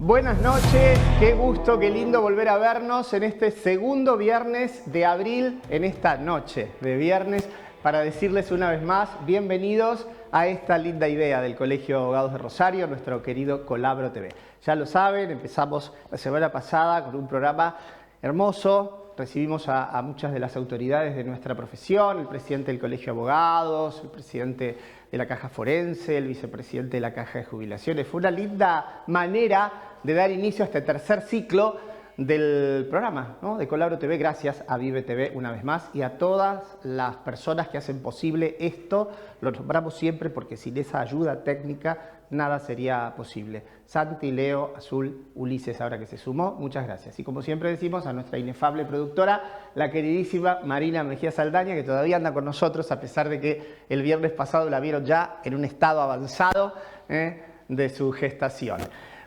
Buenas noches, qué gusto, qué lindo volver a vernos en este segundo viernes de abril, en esta noche de viernes, para decirles una vez más, bienvenidos a esta linda idea del Colegio de Abogados de Rosario, nuestro querido Colabro TV. Ya lo saben, empezamos la semana pasada con un programa hermoso, recibimos a muchas de las autoridades de nuestra profesión, el presidente del Colegio de Abogados, el presidente de la Caja Forense, el vicepresidente de la Caja de Jubilaciones. Fue una linda manera de dar inicio a este tercer ciclo del programa, ¿no?, de Colabro TV. Gracias a Vive TV una vez más y a todas las personas que hacen posible esto. Lo nombramos siempre porque sin esa ayuda técnica nada sería posible. Santi, Leo, Azul, Ulises, ahora que se sumó, muchas gracias. Y como siempre decimos, a nuestra inefable productora, la queridísima Marina Mejía Saldaña, que todavía anda con nosotros, a pesar de que el viernes pasado la vieron ya en un estado avanzado de su gestación.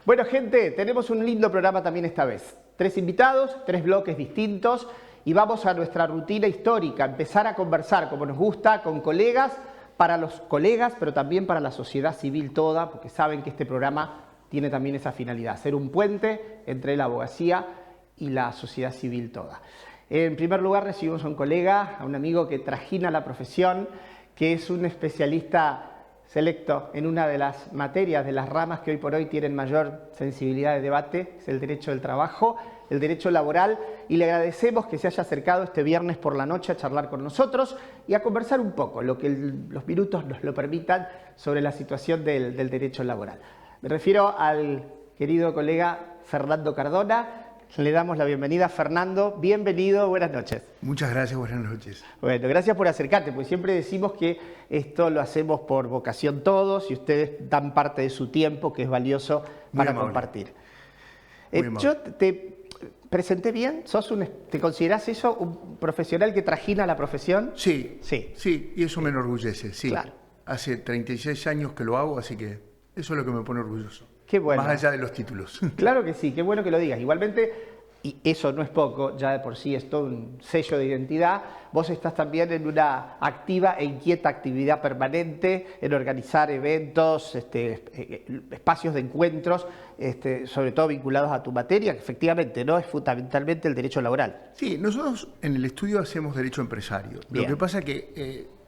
Bueno, gente, tenemos un lindo programa también esta vez. 3 invitados, 3 bloques distintos y vamos a nuestra rutina histórica, empezar a conversar como nos gusta con colegas, para los colegas, pero también para la sociedad civil toda, porque saben que este programa tiene también esa finalidad, ser un puente entre la abogacía y la sociedad civil toda. En primer lugar recibimos a un colega, a un amigo que trajina la profesión, que es un especialista selecto en una de las materias, de las ramas que hoy por hoy tienen mayor sensibilidad de debate, es el derecho del trabajo, el derecho laboral, y le agradecemos que se haya acercado este viernes por la noche a charlar con nosotros y a conversar un poco, lo que los minutos nos lo permitan, sobre la situación del derecho laboral. Me refiero al querido colega Fernando Cardona. Le damos la bienvenida. Fernando, bienvenido, buenas noches. Muchas gracias, buenas noches. Bueno, gracias por acercarte, porque siempre decimos que esto lo hacemos por vocación todos y ustedes dan parte de su tiempo, que es valioso para compartir. Yo te presenté bien, ¿te considerás eso un profesional que trajina la profesión? Sí, y eso me enorgullece, sí. Claro. Hace 36 años que lo hago, así que eso es lo que me pone orgulloso. Qué bueno. Más allá de los títulos. Claro que sí, qué bueno que lo digas. Igualmente, y eso no es poco, ya de por sí es todo un sello de identidad, vos estás también en una activa e inquieta actividad permanente, en organizar eventos, espacios de encuentros, sobre todo vinculados a tu materia, que efectivamente no es fundamentalmente el derecho laboral. Sí, nosotros en el estudio hacemos derecho empresario. Bien. Lo que pasa es que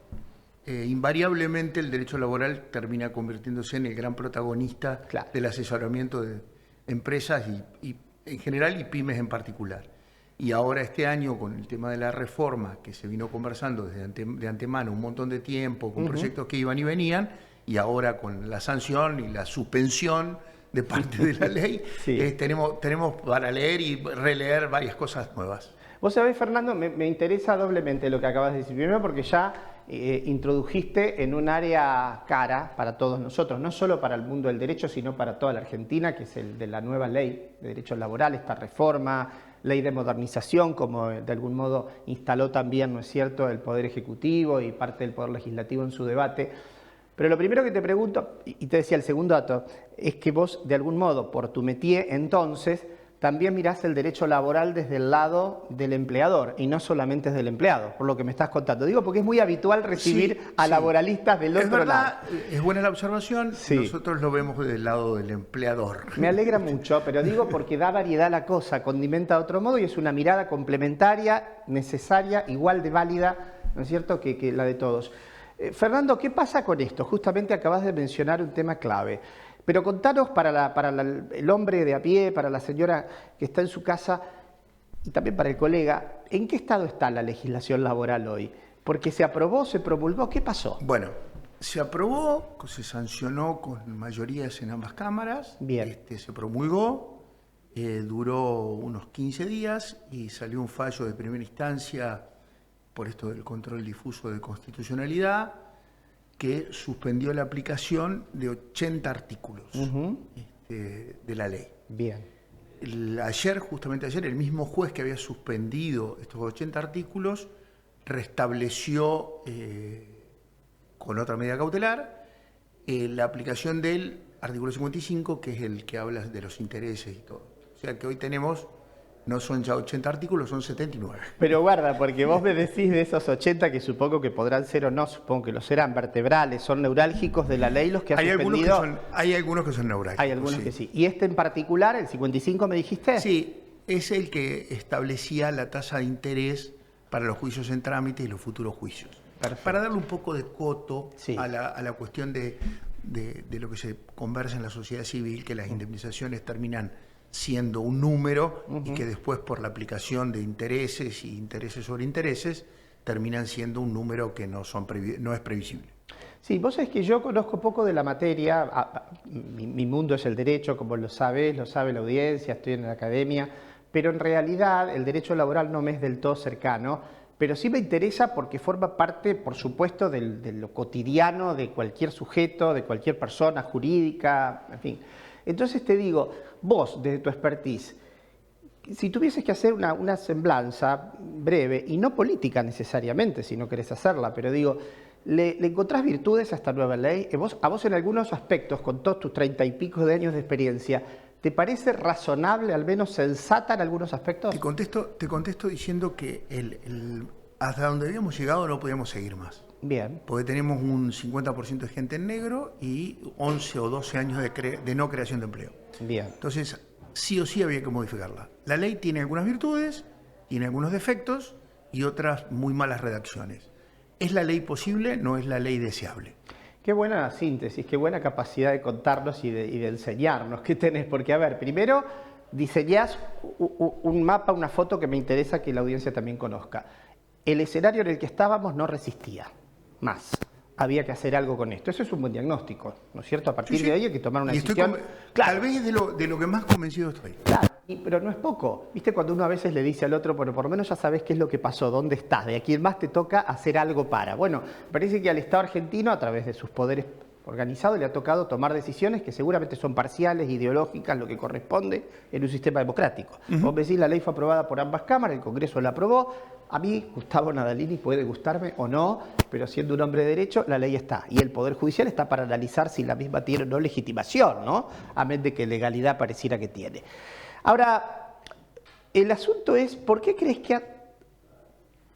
invariablemente el derecho laboral termina convirtiéndose en el gran protagonista del asesoramiento de empresas y en general y pymes en particular. Y ahora este año con el tema de la reforma que se vino conversando de antemano un montón de tiempo, con proyectos que iban y venían, y ahora con la sanción y la suspensión de parte de la ley, tenemos para leer y releer varias cosas nuevas. Vos sabés, Fernando, me interesa doblemente lo que acabas de decir. Primero porque ya introdujiste en un área cara para todos nosotros, no solo para el mundo del derecho, sino para toda la Argentina, que es el de la nueva ley de derechos laborales, esta reforma, ley de modernización, como de algún modo instaló también, ¿no es cierto?, el Poder Ejecutivo y parte del Poder Legislativo en su debate. Pero lo primero que te pregunto, y te decía el segundo dato, es que vos, de algún modo, por tu métier, entonces, también mirás el derecho laboral desde el lado del empleador y no solamente desde el empleado, por lo que me estás contando. Digo, porque es muy habitual recibir a laboralistas del otro lado. Es buena la observación, nosotros lo vemos del lado del empleador. Me alegra mucho, pero digo porque da variedad a la cosa, condimenta de otro modo y es una mirada complementaria, necesaria, igual de válida, ¿no es cierto?, que la de todos. Fernando, ¿qué pasa con esto? Justamente acabas de mencionar un tema clave. Pero contanos para el hombre de a pie, para la señora que está en su casa y también para el colega, ¿en qué estado está la legislación laboral hoy? Porque se aprobó, se promulgó, ¿qué pasó? Bueno, se aprobó, se sancionó con mayorías en ambas cámaras. Bien. Se promulgó, duró unos 15 días y salió un fallo de primera instancia por esto del control difuso de constitucionalidad, que suspendió la aplicación de 80 artículos de la ley. Bien. Justamente ayer, el mismo juez que había suspendido estos 80 artículos restableció con otra medida cautelar la aplicación del artículo 55, que es el que habla de los intereses y todo. O sea que hoy tenemos no son ya 80 artículos, son 79. Pero guarda, porque vos me decís de esos 80 que supongo que podrán ser o no, supongo que lo serán, vertebrales, son neurálgicos de la ley los que ha suspendido. Hay algunos que son neurálgicos. Hay algunos que sí. ¿Y este en particular, el 55 me dijiste? Sí, es el que establecía la tasa de interés para los juicios en trámite y los futuros juicios. Perfecto. Para darle un poco de coto a la cuestión de lo que se conversa en la sociedad civil, que las indemnizaciones terminan siendo un número y que después por la aplicación de intereses y intereses sobre intereses terminan siendo un número que no es previsible. Sí, vos sabés que yo conozco poco de la materia, mi mundo es el derecho, como lo sabe la audiencia, estoy en la academia, pero en realidad el derecho laboral no me es del todo cercano, pero sí me interesa porque forma parte, por supuesto, de lo cotidiano de cualquier sujeto, de cualquier persona jurídica, en fin. Entonces te digo, vos, desde tu expertise, si tuvieses que hacer una semblanza breve, y no política necesariamente, si no querés hacerla, pero digo, ¿le encontrás virtudes a esta nueva ley? A vos en algunos aspectos, con todos tus 30 y pico de años de experiencia, ¿te parece razonable, al menos sensata en algunos aspectos? Te contesto diciendo que hasta donde habíamos llegado no podíamos seguir más. Bien. Porque tenemos un 50% de gente en negro y 11 o 12 años de no creación de empleo. Bien. Entonces, sí o sí había que modificarla. La ley tiene algunas virtudes, tiene algunos defectos y otras muy malas redacciones. ¿Es la ley posible? No es la ley deseable. Qué buena síntesis, qué buena capacidad de contarnos y de enseñarnos. ¿Qué tenés? Porque, a ver, primero diseñás un mapa, una foto que me interesa que la audiencia también conozca. El escenario en el que estábamos no resistía más. Había que hacer algo con esto. Eso es un buen diagnóstico, ¿no es cierto? A partir de ahí hay que tomar una decisión. Claro. Tal vez de lo que más convencido estoy. Claro, pero no es poco. ¿Viste cuando uno a veces le dice al otro, bueno, por lo menos ya sabes qué es lo que pasó, dónde estás, de a quién más te toca hacer algo para? Bueno, parece que al Estado argentino, a través de sus poderes organizados, le ha tocado tomar decisiones que seguramente son parciales, ideológicas, lo que corresponde en un sistema democrático. Vos me decís, la ley fue aprobada por ambas cámaras, el Congreso la aprobó. A mí, Gustavo Nadalini, puede gustarme o no, pero siendo un hombre de derecho, la ley está. Y el Poder Judicial está para analizar si la misma tiene o no legitimación, ¿no? A menos de que legalidad pareciera que tiene. Ahora, el asunto es, ¿por qué crees que ha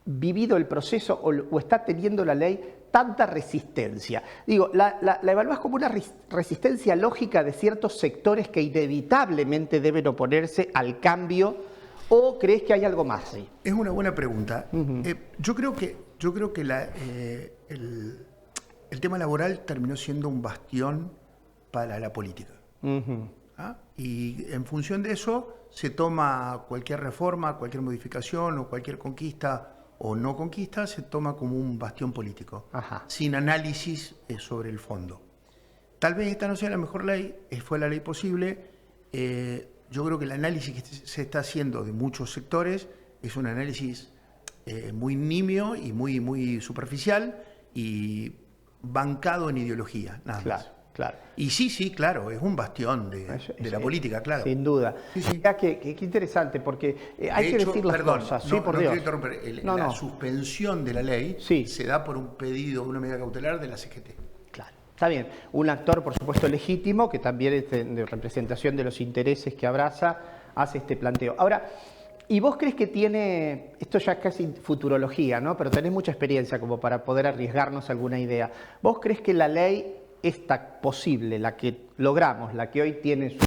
vivido el proceso o está teniendo la ley tanta resistencia? Digo, ¿la evaluás como una resistencia lógica de ciertos sectores que inevitablemente deben oponerse al cambio? ¿O crees que hay algo más ahí? Es una buena pregunta. Yo creo que el tema laboral terminó siendo un bastión para la política. ¿Ah? Y en función de eso se toma cualquier reforma, cualquier modificación o cualquier conquista o no conquista, se toma como un bastión político, sin análisis sobre el fondo. Tal vez esta no sea la mejor ley, fue la ley posible. Yo creo que el análisis que se está haciendo de muchos sectores es un análisis muy nimio y muy superficial y bancado en ideología, nada más. Claro. Y sí, claro, es un bastión de la política, claro. Sin duda. Sí. Qué interesante, porque hay que decir las cosas. Sí, por Dios. Quiero interrumpir. La suspensión de la ley se da por un pedido, una medida cautelar de la CGT. Claro. Está bien, un actor, por supuesto, legítimo, que también es de representación de los intereses que abraza, hace este planteo. Ahora, ¿y vos crees que tiene, esto ya es casi futurología, ¿no? Pero tenés mucha experiencia como para poder arriesgarnos alguna idea. ¿Vos crees que la ley esta posible, la que logramos, la que hoy tiene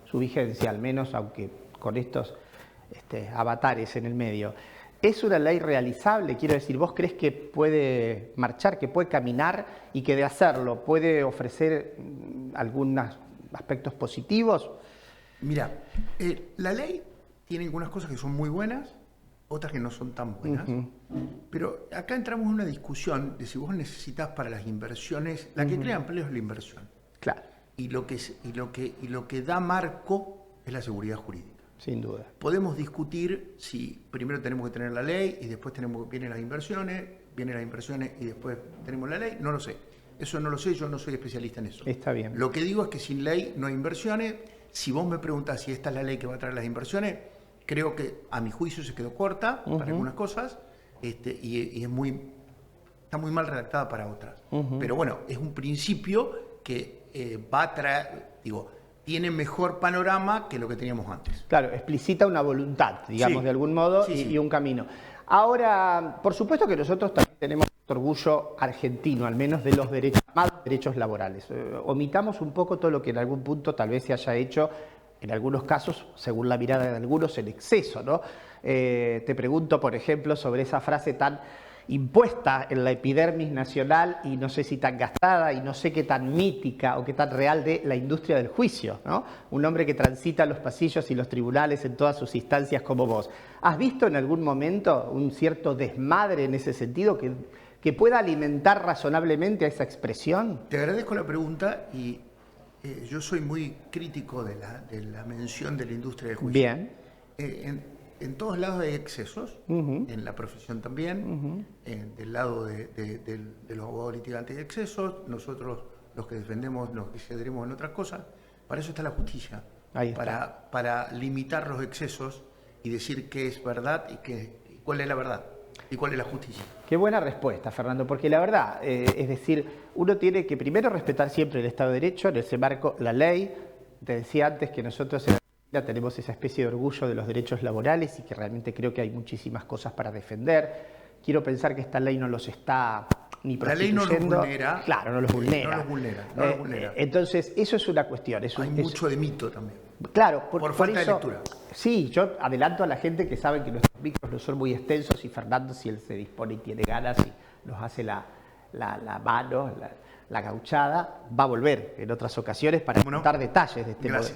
su vigencia, al menos, aunque con estos avatares en el medio, ¿es una ley realizable? Quiero decir, ¿vos crees que puede marchar, que puede caminar y que de hacerlo puede ofrecer algunos aspectos positivos? Mira, la ley tiene algunas cosas que son muy buenas, otras que no son tan buenas. Pero acá entramos en una discusión de si vos necesitas para las inversiones, la que crea empleo es la inversión. Claro. Y lo que da marco es la seguridad jurídica. Sin duda. Podemos discutir si primero tenemos que tener la ley y después vienen las inversiones y después tenemos la ley. No lo sé. Eso no lo sé, yo no soy especialista en eso. Está bien. Lo que digo es que sin ley no hay inversiones. Si vos me preguntás si esta es la ley que va a traer las inversiones, creo que a mi juicio se quedó corta para algunas cosas y está muy mal redactada para otras. Pero bueno, es un principio que va a traer, tiene mejor panorama que lo que teníamos antes. Claro, explicita una voluntad, digamos, de algún modo, y un camino. Ahora, por supuesto que nosotros también tenemos orgullo argentino, al menos de los derechos laborales. Omitamos un poco todo lo que en algún punto tal vez se haya hecho, en algunos casos, según la mirada de algunos, en exceso, ¿no? Te pregunto, por ejemplo, sobre esa frase tan impuesta en la epidermis nacional y no sé si tan gastada y no sé qué tan mítica o qué tan real de la industria del juicio, ¿no? Un hombre que transita los pasillos y los tribunales en todas sus instancias como vos. ¿Has visto en algún momento un cierto desmadre en ese sentido que pueda alimentar razonablemente a esa expresión? Te agradezco la pregunta y yo soy muy crítico de la mención de la industria del juicio. Bien. En todos lados hay excesos, en la profesión también, del lado de los abogados litigantes hay excesos, nosotros los que defendemos nos excederemos en otras cosas, para eso está la justicia, para limitar los excesos y decir qué es verdad y cuál es la verdad y cuál es la justicia. Qué buena respuesta, Fernando, porque la verdad, es decir, uno tiene que primero respetar siempre el Estado de Derecho, en ese marco la ley. Te decía antes que nosotros tenemos esa especie de orgullo de los derechos laborales y que realmente creo que hay muchísimas cosas para defender. Quiero pensar que esta ley no los está ni prostituyendo. La ley no los vulnera. Claro, no los vulnera. No los vulnera. Entonces, eso es una cuestión. Hay mucho de mito también. Claro, por falta de lectura. Sí, yo adelanto a la gente que saben que nuestros micros no son muy extensos y Fernando, si él se dispone y tiene ganas y nos hace la mano, la gauchada, va a volver en otras ocasiones para contar detalles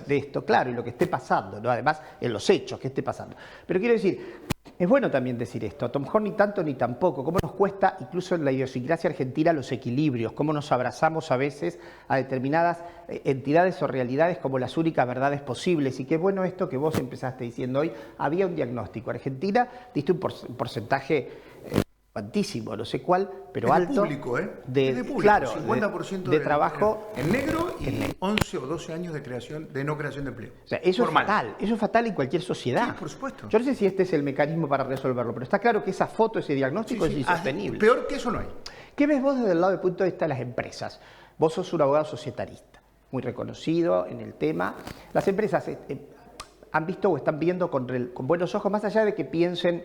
de esto, claro, y lo que esté pasando, ¿no? Además, en los hechos que esté pasando. Pero quiero decir, es bueno también decir esto, a lo mejor ni tanto ni tampoco, cómo nos cuesta, incluso en la idiosincrasia argentina, los equilibrios, cómo nos abrazamos a veces a determinadas entidades o realidades como las únicas verdades posibles, y qué bueno esto que vos empezaste diciendo hoy, había un diagnóstico. Argentina, diste un porcentaje cuantísimo, no sé cuál, pero es alto. Público, ¿eh? Es de público, claro, 50% de trabajo en negro y 11 o 12 años de no creación de empleo. O sea, eso es fatal en cualquier sociedad. Sí, por supuesto. Yo no sé si este es el mecanismo para resolverlo, pero está claro que esa foto, ese diagnóstico es insostenible. Peor que eso no hay. ¿Qué ves vos desde el lado del punto de vista de las empresas? Vos sos un abogado societarista, muy reconocido en el tema. Las empresas han visto o están viendo con buenos ojos, más allá de que piensen,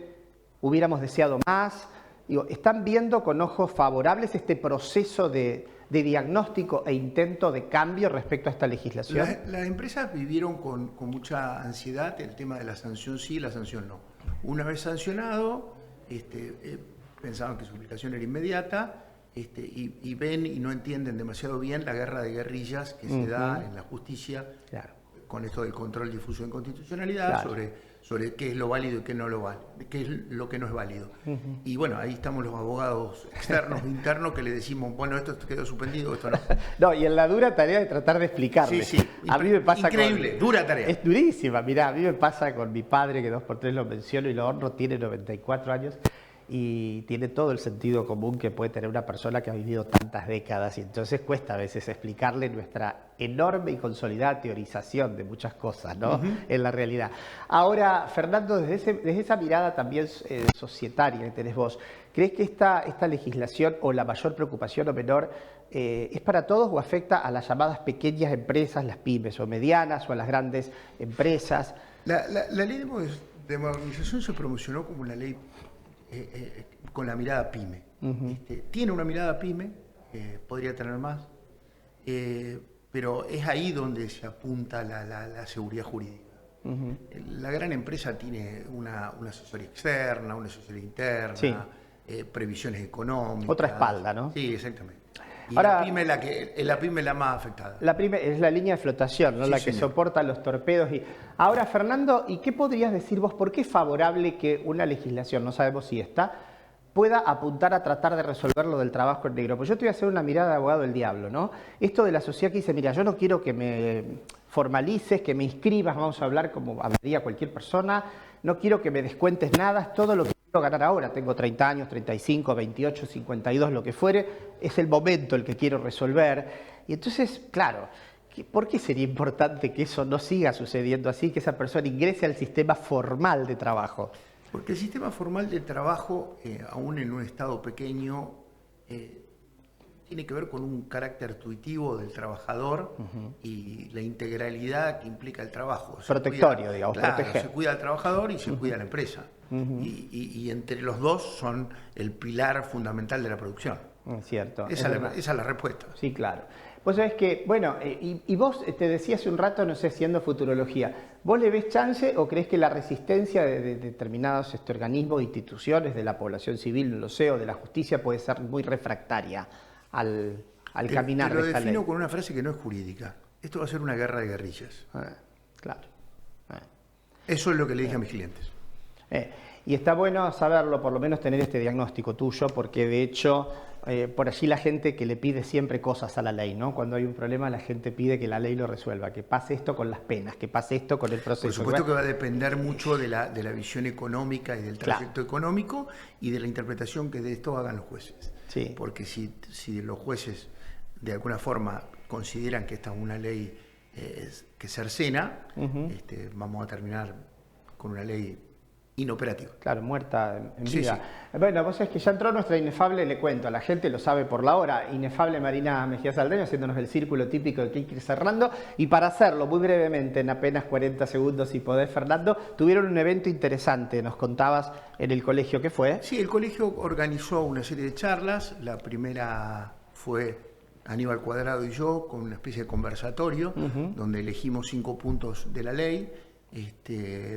hubiéramos deseado más. Digo, ¿están viendo con ojos favorables este proceso de diagnóstico e intento de cambio respecto a esta legislación? Las empresas vivieron con mucha ansiedad el tema de la sanción sí y la sanción no. Una vez sancionado, pensaban que su aplicación era inmediata y ven y no entienden demasiado bien la guerra de guerrillas que se da en la justicia, con esto del control, difusión y constitucionalidad, sobre qué es lo válido y qué no lo vale, qué es lo que no es válido. Y bueno, ahí estamos los abogados externos, internos, que le decimos, bueno, esto quedó suspendido, esto no. No, y en la dura tarea de tratar de explicarle. Sí. A mí me pasa increíble, dura tarea. Es durísima, mirá, a mí me pasa con mi padre, que 2x3 lo menciono y lo honro, tiene 94 años. Y tiene todo el sentido común que puede tener una persona que ha vivido tantas décadas y entonces cuesta a veces explicarle nuestra enorme y consolidada teorización de muchas cosas, ¿no? En la realidad. Ahora, Fernando, desde esa mirada también societaria que tenés vos, ¿crees que esta legislación o la mayor preocupación o menor es para todos o afecta a las llamadas pequeñas empresas, las pymes o medianas o a las grandes empresas? La ley de modernización se promocionó como una ley con la mirada pyme. Tiene una mirada pyme, podría tener más, pero es ahí donde se apunta la seguridad jurídica. La gran empresa tiene una asesoría externa, una asesoría interna, previsiones económicas. Otra espalda, ¿no? Sí, exactamente. Y ahora, la pyme es la más afectada. La pyme es la línea de flotación, ¿no? Sí, la que soporta los torpedos. Ahora, Fernando, ¿y qué podrías decir vos? ¿Por qué es favorable que una legislación, no sabemos si está, pueda apuntar a tratar de resolver lo del trabajo en negro? Pues yo te voy a hacer una mirada de abogado del diablo, ¿no? Esto de la sociedad que dice, mira, yo no quiero que me formalices, que me inscribas, vamos a hablar como hablaría cualquier persona, no quiero que me descuentes nada, es todo lo que ganar ahora, tengo 30 años, 35, 28, 52, lo que fuere, es el momento el que quiero resolver. Y entonces, claro, ¿por qué sería importante que eso no siga sucediendo así, que esa persona ingrese al sistema formal de trabajo? Porque el sistema formal de trabajo, aún en un estado pequeño, tiene que ver con un carácter tuitivo del trabajador y la integralidad que implica el trabajo. Protectorio, digamos, claro, proteger. Se cuida al trabajador y se cuida a la empresa. Y entre los dos son el pilar fundamental de la producción. Es cierto. Esa es la respuesta. Sí, claro. Vos sabés que, bueno, y vos te decía hace un rato, no sé, siendo futurología, ¿vos le ves chance o crees que la resistencia de determinados organismos, instituciones, de la población civil, no lo sé, o de la justicia puede ser muy refractaria al caminar de esta ley? Te lo defino con una frase que no es jurídica. Esto va a ser una guerra de guerrillas. Claro. Eso es lo que le dije a mis clientes. Y está bueno saberlo, por lo menos tener este diagnóstico tuyo, porque de hecho, por allí la gente que le pide siempre cosas a la ley, ¿no? Cuando hay un problema, la gente pide que la ley lo resuelva, que pase esto con las penas, que pase esto con el proceso. Por supuesto que va a depender mucho de la visión económica y del trayecto económico y de la interpretación que de esto hagan los jueces. Sí. Porque si los jueces de alguna forma consideran que esta es una ley que cercena, vamos a terminar con una ley inoperativa. Claro, muerta en vida. Sí. Bueno, vos sabés que ya entró nuestra inefable, le cuento, la gente lo sabe por la hora, inefable Marina Mejía Saldaña, haciéndonos el círculo típico de que hay que ir cerrando. Y para hacerlo muy brevemente, en apenas 40 segundos, si podés, Fernando, tuvieron un evento interesante, nos contabas en el colegio, ¿qué fue? Sí, el colegio organizó una serie de charlas. La primera fue Aníbal Cuadrado y yo, con una especie de conversatorio, donde elegimos 5 puntos de la ley.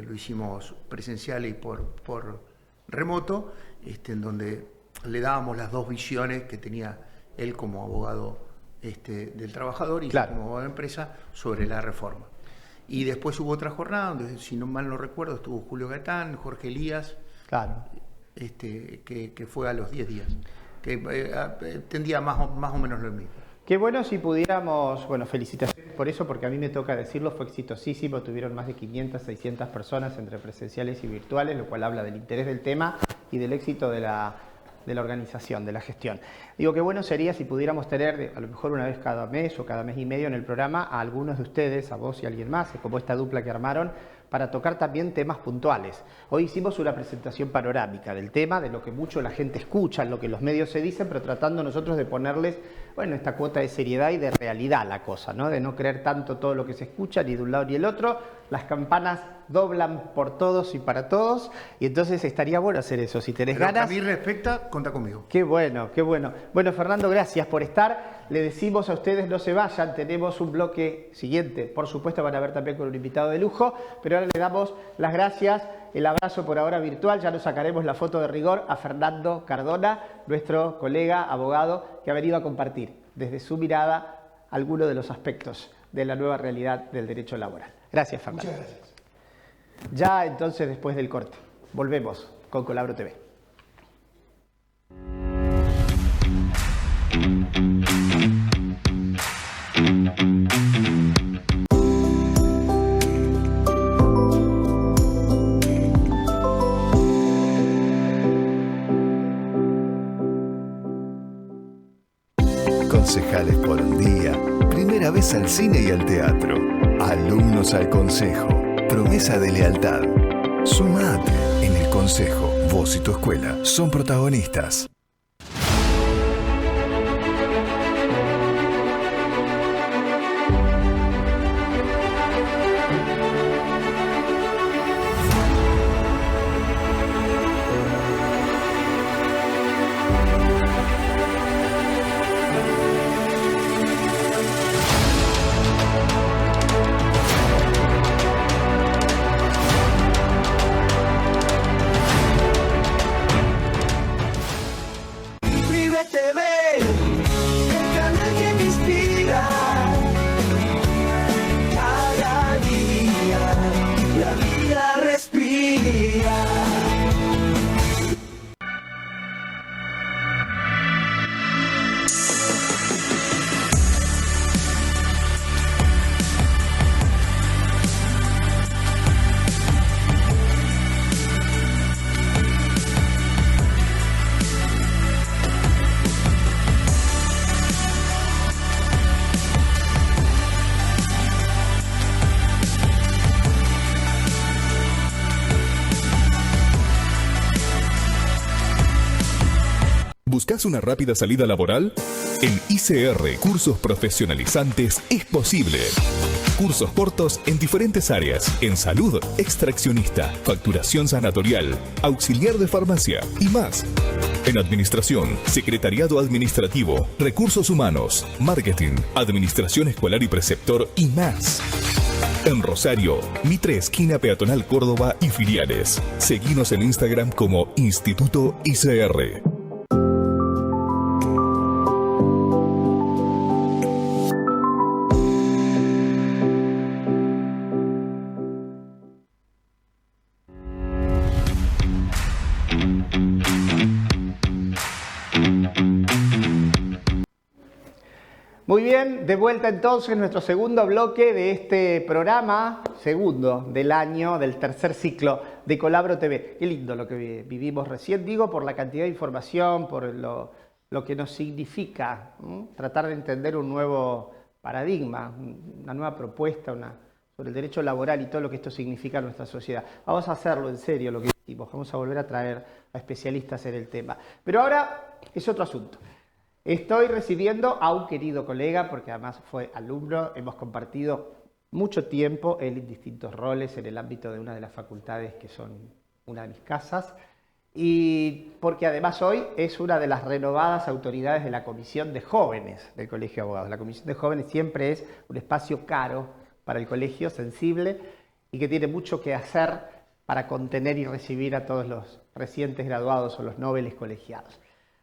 Lo hicimos presencial y por remoto, en donde le dábamos las dos visiones que tenía él como abogado del trabajador y yo como abogado de empresa sobre la reforma. Y después hubo otra jornada donde, si no mal no recuerdo, estuvo Julio Gatán, Jorge Elías, que fue a los 10 días, que tendía más o menos lo mismo. Qué bueno si pudiéramos, bueno, felicitaciones por eso, porque a mí me toca decirlo, fue exitosísimo, tuvieron más de 500, 600 personas entre presenciales y virtuales, lo cual habla del interés del tema y del éxito de la organización, de la gestión. Digo, qué bueno sería si pudiéramos tener, a lo mejor una vez cada mes o cada mes y medio en el programa, a algunos de ustedes, a vos y a alguien más, como esta dupla que armaron, para tocar también temas puntuales. Hoy hicimos una presentación panorámica del tema, de lo que mucho la gente escucha, lo que los medios se dicen, pero tratando nosotros de ponerles, bueno, esta cuota de seriedad y de realidad a la cosa, ¿no? De no creer tanto todo lo que se escucha, ni de un lado ni del otro. Las campanas doblan por todos y para todos, y entonces estaría bueno hacer eso. Si tenés ganas... Lo que a mí respecta, contá conmigo. Qué bueno, qué bueno. Bueno, Fernando, gracias por estar. Le decimos a ustedes no se vayan, tenemos un bloque siguiente. Por supuesto van a ver también con un invitado de lujo, pero ahora le damos las gracias, el abrazo por ahora virtual. Ya nos sacaremos la foto de rigor a Fernando Cardona, nuestro colega abogado que ha venido a compartir desde su mirada algunos de los aspectos de la nueva realidad del derecho laboral. Gracias, Fernando. Muchas gracias. Ya entonces, después del corte, volvemos con Colabro TV. Concejales por un día, primera vez al cine y al teatro, alumnos al consejo, promesa de lealtad. Sumate en el consejo, vos y tu escuela son protagonistas. ¿Buscas una rápida salida laboral? En ICR Cursos Profesionalizantes es posible. Cursos cortos en diferentes áreas, en salud, extraccionista, facturación sanatorial, auxiliar de farmacia y más. En administración, secretariado administrativo, recursos humanos, marketing, administración escolar y preceptor y más. En Rosario, Mitre esquina Peatonal Córdoba y filiales. Seguinos en Instagram como Instituto ICR. Muy bien, de vuelta entonces nuestro segundo bloque de este programa, segundo del año, del tercer ciclo de Colabro TV. Qué lindo lo que vivimos recién, digo, por la cantidad de información, por lo que nos significa tratar de entender un nuevo paradigma, una nueva propuesta sobre el derecho laboral y todo lo que esto significa en nuestra sociedad. Vamos a hacerlo en serio lo que hicimos, vamos a volver a traer a especialistas en el tema. Pero ahora es otro asunto. Estoy recibiendo a un querido colega, porque además fue alumno, hemos compartido mucho tiempo, él en distintos roles en el ámbito de una de las facultades que son una de mis casas, y porque además hoy es una de las renovadas autoridades de la Comisión de Jóvenes del Colegio de Abogados. La Comisión de Jóvenes siempre es un espacio caro para el colegio, sensible, y que tiene mucho que hacer para contener y recibir a todos los recientes graduados o los noveles colegiados.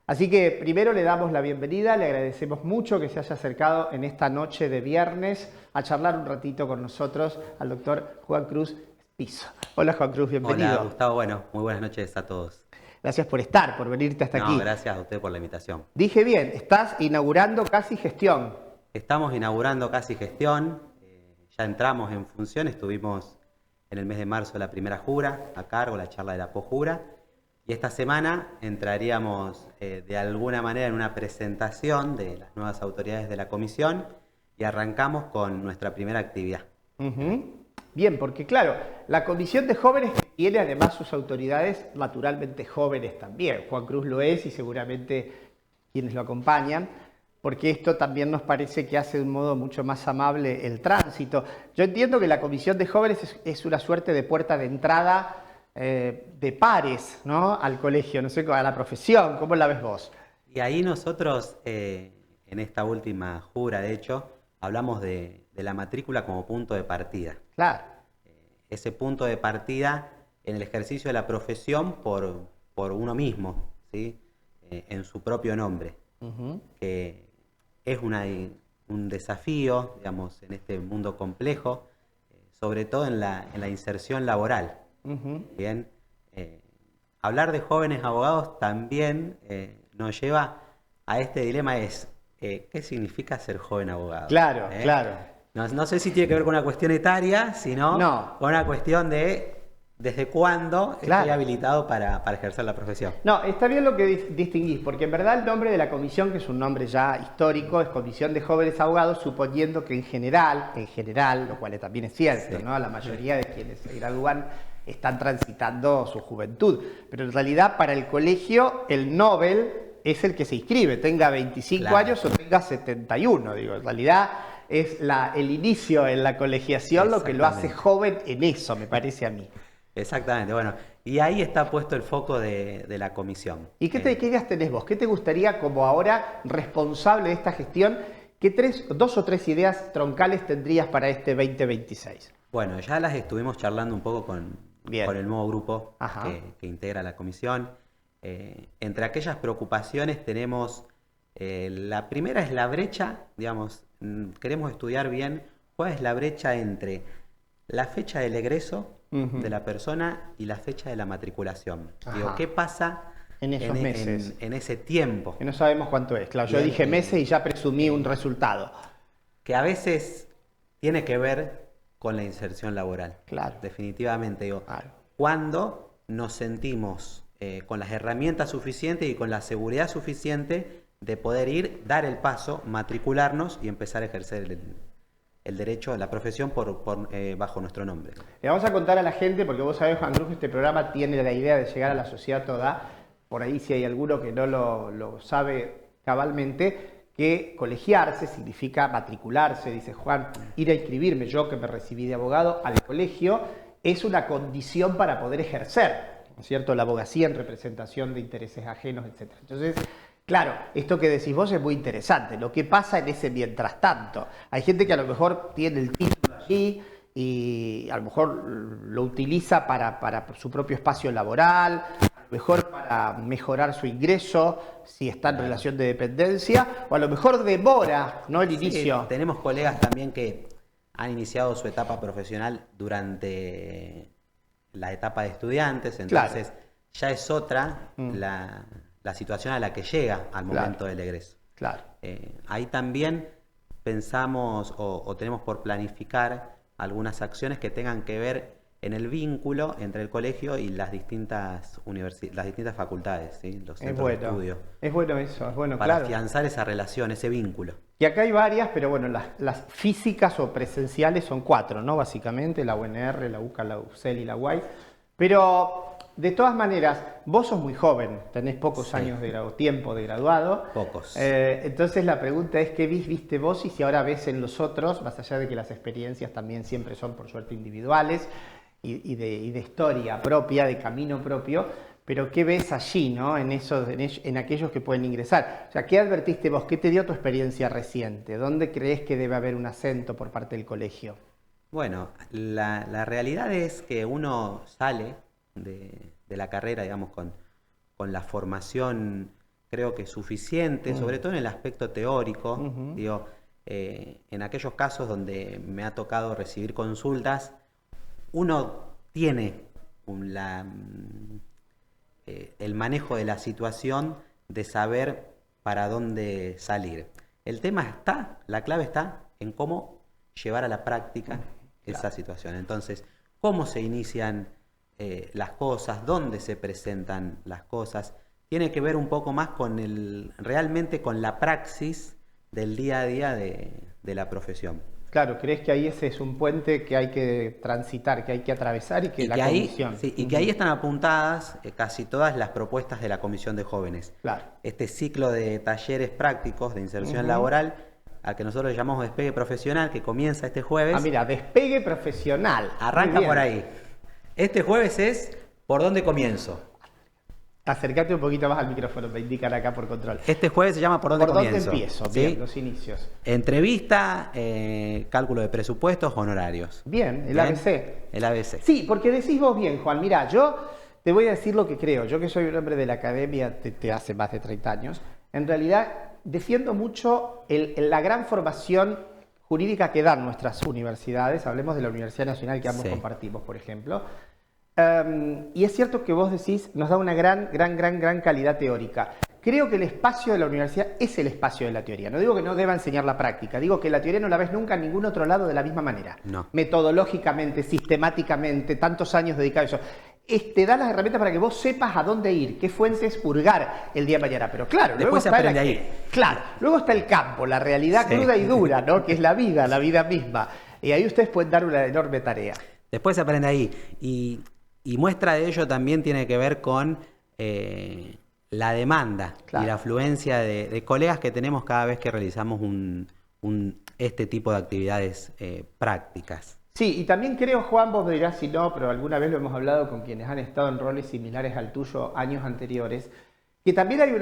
Así que primero le damos la bienvenida, le agradecemos mucho que se haya acercado en esta noche de viernes a charlar un ratito con nosotros al doctor Juan Cruz Espiso. Hola Juan Cruz, bienvenido. Hola Gustavo, bueno, muy buenas noches a todos. Gracias por estar, por venirte hasta aquí. Gracias a usted por la invitación. Dije bien, estás inaugurando Casi Gestión. Estamos inaugurando Casi Gestión, ya entramos en función, estuvimos en el mes de marzo la primera jura, a cargo, la charla de la posjura. Y esta semana entraríamos de alguna manera en una presentación de las nuevas autoridades de la comisión y arrancamos con nuestra primera actividad. Bien, porque claro, la Comisión de Jóvenes tiene además sus autoridades naturalmente jóvenes también. Juan Cruz lo es y seguramente quienes lo acompañan, porque esto también nos parece que hace de un modo mucho más amable el tránsito. Yo entiendo que la Comisión de Jóvenes es una suerte de puerta de entrada de pares, ¿no?, al colegio, no sé, a la profesión. ¿Cómo la ves vos? Y ahí nosotros, en esta última jura, de hecho, hablamos de la matrícula como punto de partida. Claro. Ese punto de partida en el ejercicio de la profesión por uno mismo, ¿sí? En su propio nombre, que es un desafío, digamos, en este mundo complejo, sobre todo en la inserción laboral. Bien, hablar de jóvenes abogados también nos lleva a este dilema, ¿qué significa ser joven abogado? Claro, claro. No sé si tiene que ver con una cuestión etaria, sino con una cuestión de desde cuándo estoy habilitado para ejercer la profesión. No, está bien lo que distinguís, porque en verdad el nombre de la comisión, que es un nombre ya histórico, es Comisión de Jóvenes Abogados, suponiendo que en general, lo cual también es cierto, ¿no? La mayoría de quienes se gradúan están transitando su juventud, pero en realidad para el colegio el Nobel es el que se inscribe, tenga 25 años o tenga 71, digo, en realidad es el inicio en la colegiación lo que lo hace joven en eso, me parece a mí. Exactamente, bueno, y ahí está puesto el foco de la comisión. ¿Y qué ideas tenés vos? ¿Qué te gustaría, como ahora responsable de esta gestión, dos o tres ideas troncales tendrías para este 2026? Bueno, ya las estuvimos charlando un poco con el nuevo grupo que integra la comisión. Entre aquellas preocupaciones tenemos, la primera es la brecha, digamos, queremos estudiar bien cuál es la brecha entre la fecha del egreso de la persona y la fecha de la matriculación. Digo, ¿qué pasa en esos meses? En ese tiempo. Que no sabemos cuánto es. Claro, yo dije meses y ya presumí un resultado. Que a veces tiene que ver con la inserción laboral. Claro. Definitivamente, digo, cuando nos sentimos con las herramientas suficientes y con la seguridad suficiente de poder dar el paso, matricularnos y empezar a ejercer el derecho a la profesión bajo nuestro nombre. Le vamos a contar a la gente, porque vos sabés, Juan Cruz, este programa tiene la idea de llegar a la sociedad toda, por ahí si hay alguno que no lo sabe cabalmente, que colegiarse significa matricularse, dice Juan, ir a inscribirme, yo que me recibí de abogado, al colegio, es una condición para poder ejercer, ¿no es cierto?, la abogacía en representación de intereses ajenos, etc. Entonces, claro, esto que decís vos es muy interesante. Lo que pasa en ese mientras tanto. Hay gente que a lo mejor tiene el título allí y a lo mejor lo utiliza para su propio espacio laboral, a lo mejor para mejorar su ingreso, si está en relación de dependencia, o a lo mejor demora, ¿no?, el inicio. Tenemos colegas también que han iniciado su etapa profesional durante la etapa de estudiantes, entonces ya es otra la situación a la que llega al momento del egreso. Claro. Ahí también pensamos o tenemos por planificar algunas acciones que tengan que ver en el vínculo entre el colegio y las distintas facultades, ¿sí? Los centros de estudio. Es bueno eso, es bueno, para afianzar esa relación, ese vínculo. Y acá hay varias, pero bueno, las físicas o presenciales son 4, ¿no? Básicamente, la UNR, la UCA, la UCEL y la UAI. Pero, de todas maneras, vos sos muy joven, tenés pocos años tiempo de graduado. Pocos. Entonces la pregunta es, ¿qué viste vos y si ahora ves en los otros, más allá de que las experiencias también siempre son, por suerte, individuales y de historia propia, de camino propio, pero qué ves allí, ¿no?, en aquellos que pueden ingresar? O sea, ¿qué advertiste vos? ¿Qué te dio tu experiencia reciente? ¿Dónde crees que debe haber un acento por parte del colegio? Bueno, la realidad es que uno sale de la carrera, digamos, con la formación, creo que suficiente, sobre todo en el aspecto teórico. Digo, en aquellos casos donde me ha tocado recibir consultas, uno tiene el manejo de la situación, de saber para dónde salir. El tema está, la clave está en cómo llevar a la práctica esa situación. Entonces, cómo se inician las cosas, dónde se presentan las cosas, tiene que ver un poco más realmente con la praxis del día a día de la profesión. Claro, ¿crees que ahí ese es un puente que hay que transitar, que hay que atravesar y que la comisión? Sí, y que ahí están apuntadas casi todas las propuestas de la Comisión de Jóvenes. Claro. Este ciclo de talleres prácticos de inserción laboral, al que nosotros le llamamos despegue profesional, que comienza este jueves. Ah, mira, despegue profesional. Arranca por ahí. Este jueves es ¿por dónde comienzo? Acércate un poquito más al micrófono, me indican acá por control. Este jueves se llama ¿por dónde comienzo? ¿Por dónde empiezo? ¿Sí? Bien, los inicios. Entrevista, cálculo de presupuestos, honorarios. Bien, el ABC. El ABC. Sí, porque decís vos bien, Juan. Mirá, yo te voy a decir lo que creo. Yo que soy un hombre de la academia te hace más de 30 años, en realidad defiendo mucho la gran formación jurídica que dan nuestras universidades. Hablemos de la Universidad Nacional que ambos compartimos, por ejemplo. Y es cierto que vos decís, nos da una gran calidad teórica. Creo que el espacio de la universidad es el espacio de la teoría. No digo que no deba enseñar la práctica, digo que la teoría no la ves nunca en ningún otro lado de la misma manera. No. Metodológicamente, sistemáticamente, tantos años dedicados a eso. Te da las herramientas para que vos sepas a dónde ir, qué fuentes purgar el día de mañana. Pero claro, después se aprende ahí. Claro, luego está el campo, la realidad cruda y dura, ¿no?, que es la vida misma. Y ahí ustedes pueden dar una enorme tarea. Después se aprende ahí. Y muestra de ello también tiene que ver con la demanda y la afluencia de colegas que tenemos cada vez que realizamos este tipo de actividades prácticas. Sí, y también creo, Juan, vos me dirás si no, pero alguna vez lo hemos hablado con quienes han estado en roles similares al tuyo años anteriores, que también hay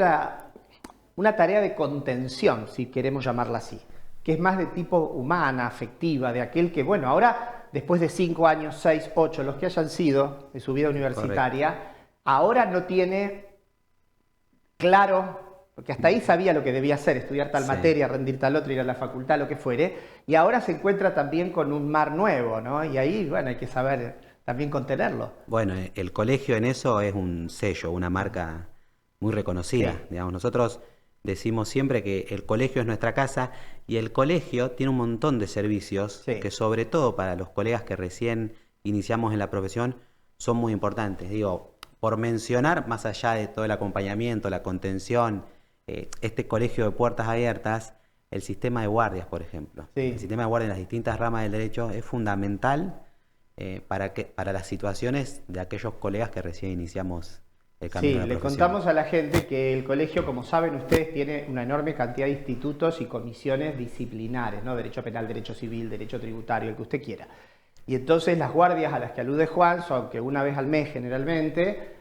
una tarea de contención, si queremos llamarla así, que es más de tipo humana, afectiva, de aquel que, bueno, ahora, después de 5 años, 6, 8, los que hayan sido de su vida universitaria, ahora no tiene claro, porque hasta ahí sabía lo que debía hacer, estudiar tal materia, rendir tal otro, ir a la facultad, lo que fuere, y ahora se encuentra también con un mar nuevo, ¿no? Y ahí, bueno, hay que saber también contenerlo. Bueno, el colegio en eso es un sello, una marca muy reconocida. Digamos, nosotros decimos siempre que el colegio es nuestra casa y el colegio tiene un montón de servicios que sobre todo para los colegas que recién iniciamos en la profesión son muy importantes. Digo, por mencionar, más allá de todo el acompañamiento, la contención, este colegio de puertas abiertas, el sistema de guardias, por ejemplo. El sistema de guardias en las distintas ramas del derecho es fundamental para las situaciones de aquellos colegas que recién iniciamos el camino de la le profesión. contamos a la gente que el colegio, como saben ustedes, tiene una enorme cantidad de institutos y comisiones disciplinares, ¿no? Derecho penal, derecho civil, derecho tributario, el que usted quiera. Y entonces las guardias a las que alude Juan son que una vez al mes generalmente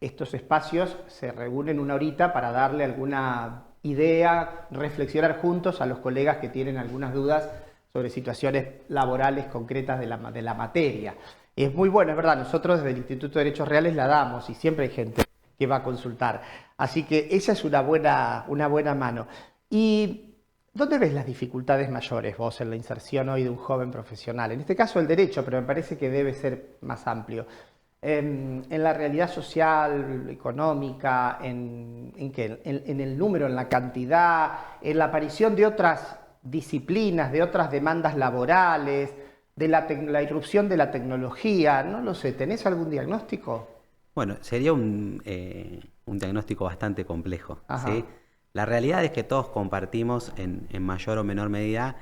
estos espacios se reúnen una horita para darle alguna idea, reflexionar juntos a los colegas que tienen algunas dudas sobre situaciones laborales concretas de la materia. Es muy bueno, es verdad, nosotros desde el Instituto de Derechos Reales la damos y siempre hay gente que va a consultar. Así que esa es una buena mano. ¿Y dónde ves las dificultades mayores vos en la inserción hoy de un joven profesional? En este caso el derecho, pero me parece que debe ser más amplio. En la realidad social, económica, ¿en qué? En el número, en la cantidad, en la aparición de otras disciplinas, de otras demandas laborales, de la irrupción de la tecnología, no lo sé, ¿tenés algún diagnóstico? Bueno, sería un diagnóstico bastante complejo, ¿sí? La realidad es que todos compartimos en mayor o menor medida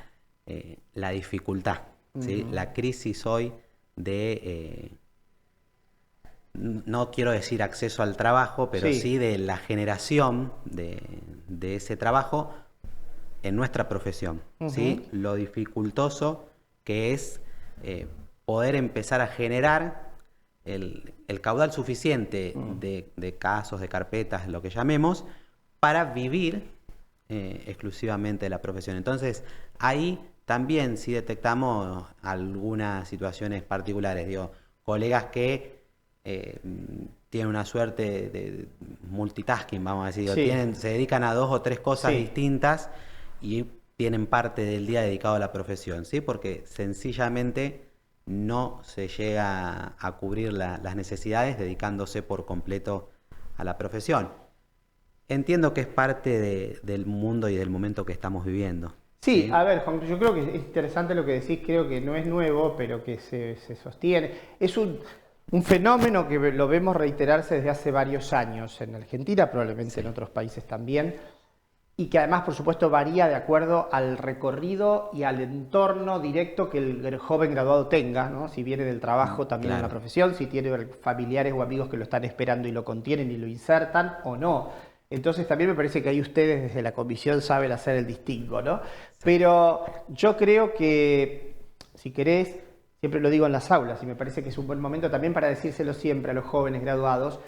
la dificultad, ¿sí? La crisis hoy de, no quiero decir acceso al trabajo, pero sí de la generación de ese trabajo en nuestra profesión, ¿sí? Lo dificultoso que es poder empezar a generar el caudal suficiente de casos, de carpetas, lo que llamemos, para vivir exclusivamente de la profesión. Entonces, ahí también sí detectamos algunas situaciones particulares, digo, colegas que tienen una suerte de multitasking, vamos a decir, se dedican a 2 o 3 cosas distintas y tienen parte del día dedicado a la profesión, ¿sí? Porque sencillamente no se llega a cubrir las necesidades dedicándose por completo a la profesión. Entiendo que es parte del mundo y del momento que estamos viviendo. Sí, a ver, Juan, yo creo que es interesante lo que decís, creo que no es nuevo, pero que se sostiene. Es un fenómeno que lo vemos reiterarse desde hace varios años en Argentina, probablemente en otros países también, y que además, por supuesto, varía de acuerdo al recorrido y al entorno directo que el joven graduado tenga, ¿no? Si viene del trabajo también en la profesión, si tiene familiares o amigos que lo están esperando y lo contienen y lo insertan o no. Entonces también me parece que ahí ustedes desde la comisión saben hacer el distingo, ¿no? Pero yo creo que, si querés, siempre lo digo en las aulas y me parece que es un buen momento también para decírselo siempre a los jóvenes graduados,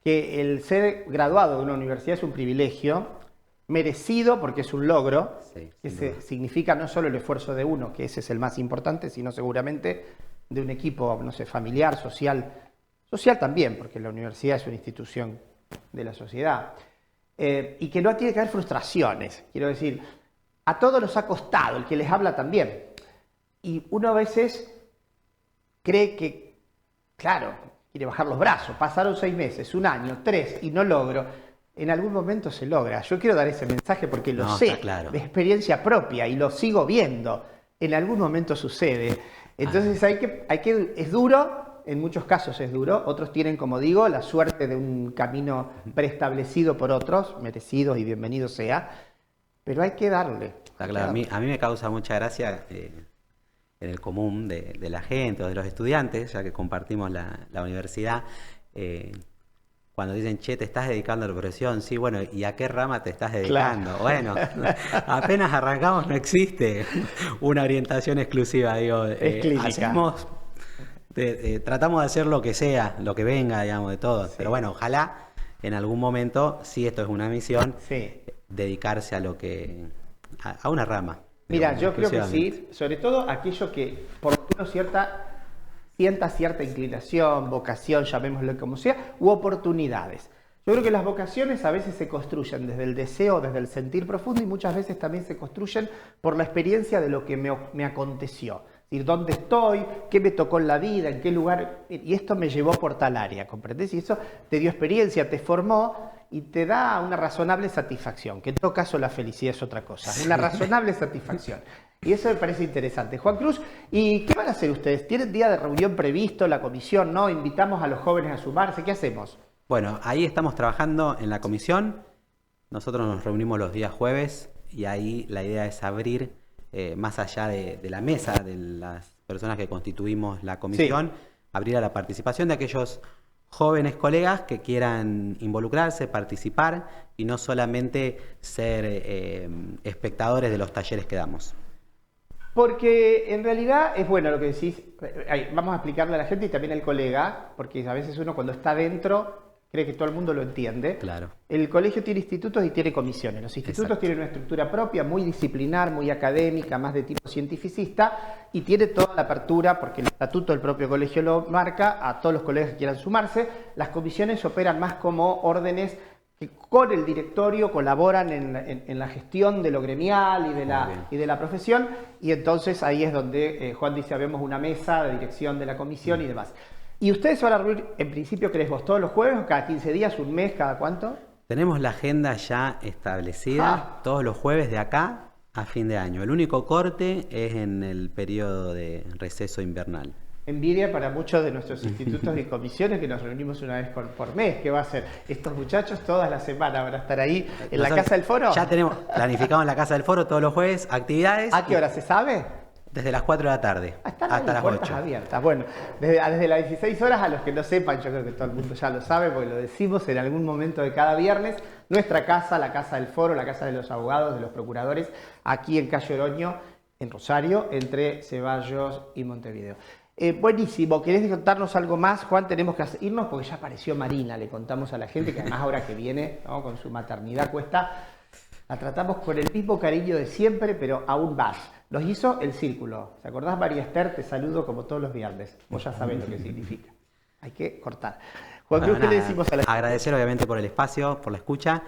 que el ser graduado de una universidad es un privilegio, merecido porque es un logro, que significa no solo el esfuerzo de uno, que ese es el más importante, sino seguramente de un equipo, no sé, familiar, social también, porque la universidad es una institución de la sociedad, y que no tiene que haber frustraciones, quiero decir, a todos nos ha costado, el que les habla también, y uno a veces cree que, claro, quiere bajar los brazos, pasaron 6 meses, 1 año, 3 y no logro. En algún momento se logra. Yo quiero dar ese mensaje porque lo sé, de experiencia propia, y lo sigo viendo. En algún momento sucede. Entonces es duro, en muchos casos es duro. Otros tienen, como digo, la suerte de un camino preestablecido por otros, merecidos y bienvenido sea. Pero hay que darle. Está claro. A mí me causa mucha gracia en el común de la gente o de los estudiantes, ya que compartimos la universidad, cuando dicen, che, te estás dedicando a la profesión, sí, bueno, ¿y a qué rama te estás dedicando? Claro. Bueno, apenas arrancamos no existe una orientación exclusiva, digo, tratamos de hacer lo que sea, lo que venga, digamos, de todo, pero bueno, ojalá en algún momento, si esto es una misión, dedicarse a una rama. Mira, yo creo que sí, sobre todo aquello que por lo menos sienta cierta inclinación, vocación, llamémoslo como sea, u oportunidades. Yo creo que las vocaciones a veces se construyen desde el deseo, desde el sentir profundo, y muchas veces también se construyen por la experiencia de lo que me aconteció. Es decir, dónde estoy, qué me tocó en la vida, en qué lugar, y esto me llevó por tal área, ¿comprendés? Y eso te dio experiencia, te formó y te da una razonable satisfacción, que en todo caso la felicidad es otra cosa, una razonable satisfacción. Y eso me parece interesante. Juan Cruz, ¿y qué van a hacer ustedes? ¿Tienen día de reunión previsto, la comisión, no? ¿Invitamos a los jóvenes a sumarse? ¿Qué hacemos? Bueno, ahí estamos trabajando en la comisión. Nosotros nos reunimos los días jueves y ahí la idea es abrir, más allá de la mesa de las personas que constituimos la comisión, abrir a la participación de aquellos jóvenes colegas que quieran involucrarse, participar y no solamente ser espectadores de los talleres que damos. Porque en realidad es bueno lo que decís, vamos a explicarle a la gente y también al colega, porque a veces uno cuando está dentro cree que todo el mundo lo entiende. Claro. El colegio tiene institutos y tiene comisiones. Los institutos tienen una estructura propia, muy disciplinar, muy académica, más de tipo cientificista, y tiene toda la apertura, porque el estatuto del propio colegio lo marca, a todos los colegios que quieran sumarse. Las comisiones operan más como órdenes que con el directorio colaboran en la gestión de lo gremial y de la profesión, y entonces ahí es donde Juan dice, habemos una mesa de dirección de la comisión y demás. ¿Y ustedes se van a reunir, en principio, crees vos, todos los jueves, o cada 15 días, un mes, cada cuánto? Tenemos la agenda ya establecida todos los jueves de acá a fin de año. El único corte es en el periodo de receso invernal. Envidia para muchos de nuestros institutos y comisiones que nos reunimos una vez por mes. ¿Qué va a hacer? Estos muchachos todas las semanas van a estar ahí en la Casa del Foro. Ya tenemos planificado en la Casa del Foro todos los jueves actividades. ¿A qué hora se sabe? Desde las 4 de la tarde hasta las 8. Abiertas. Bueno, desde las 16 horas, a los que no sepan, yo creo que todo el mundo ya lo sabe, porque lo decimos en algún momento de cada viernes, nuestra casa, la Casa del Foro, la Casa de los Abogados, de los Procuradores, aquí en Calle Oroño, en Rosario, entre Ceballos y Montevideo. Buenísimo. ¿Querés contarnos algo más, Juan? Tenemos que irnos porque ya apareció Marina, le contamos a la gente, que además ahora que viene, ¿no?, con su maternidad cuesta, la tratamos con el mismo cariño de siempre, pero aún más. Nos hizo el círculo. ¿Te acordás, María Esther? Te saludo como todos los viernes. Vos ya sabés lo que significa. Hay que cortar. Juan Cruz, ¿qué le decimos a la gente? Agradecer obviamente por el espacio, por la escucha.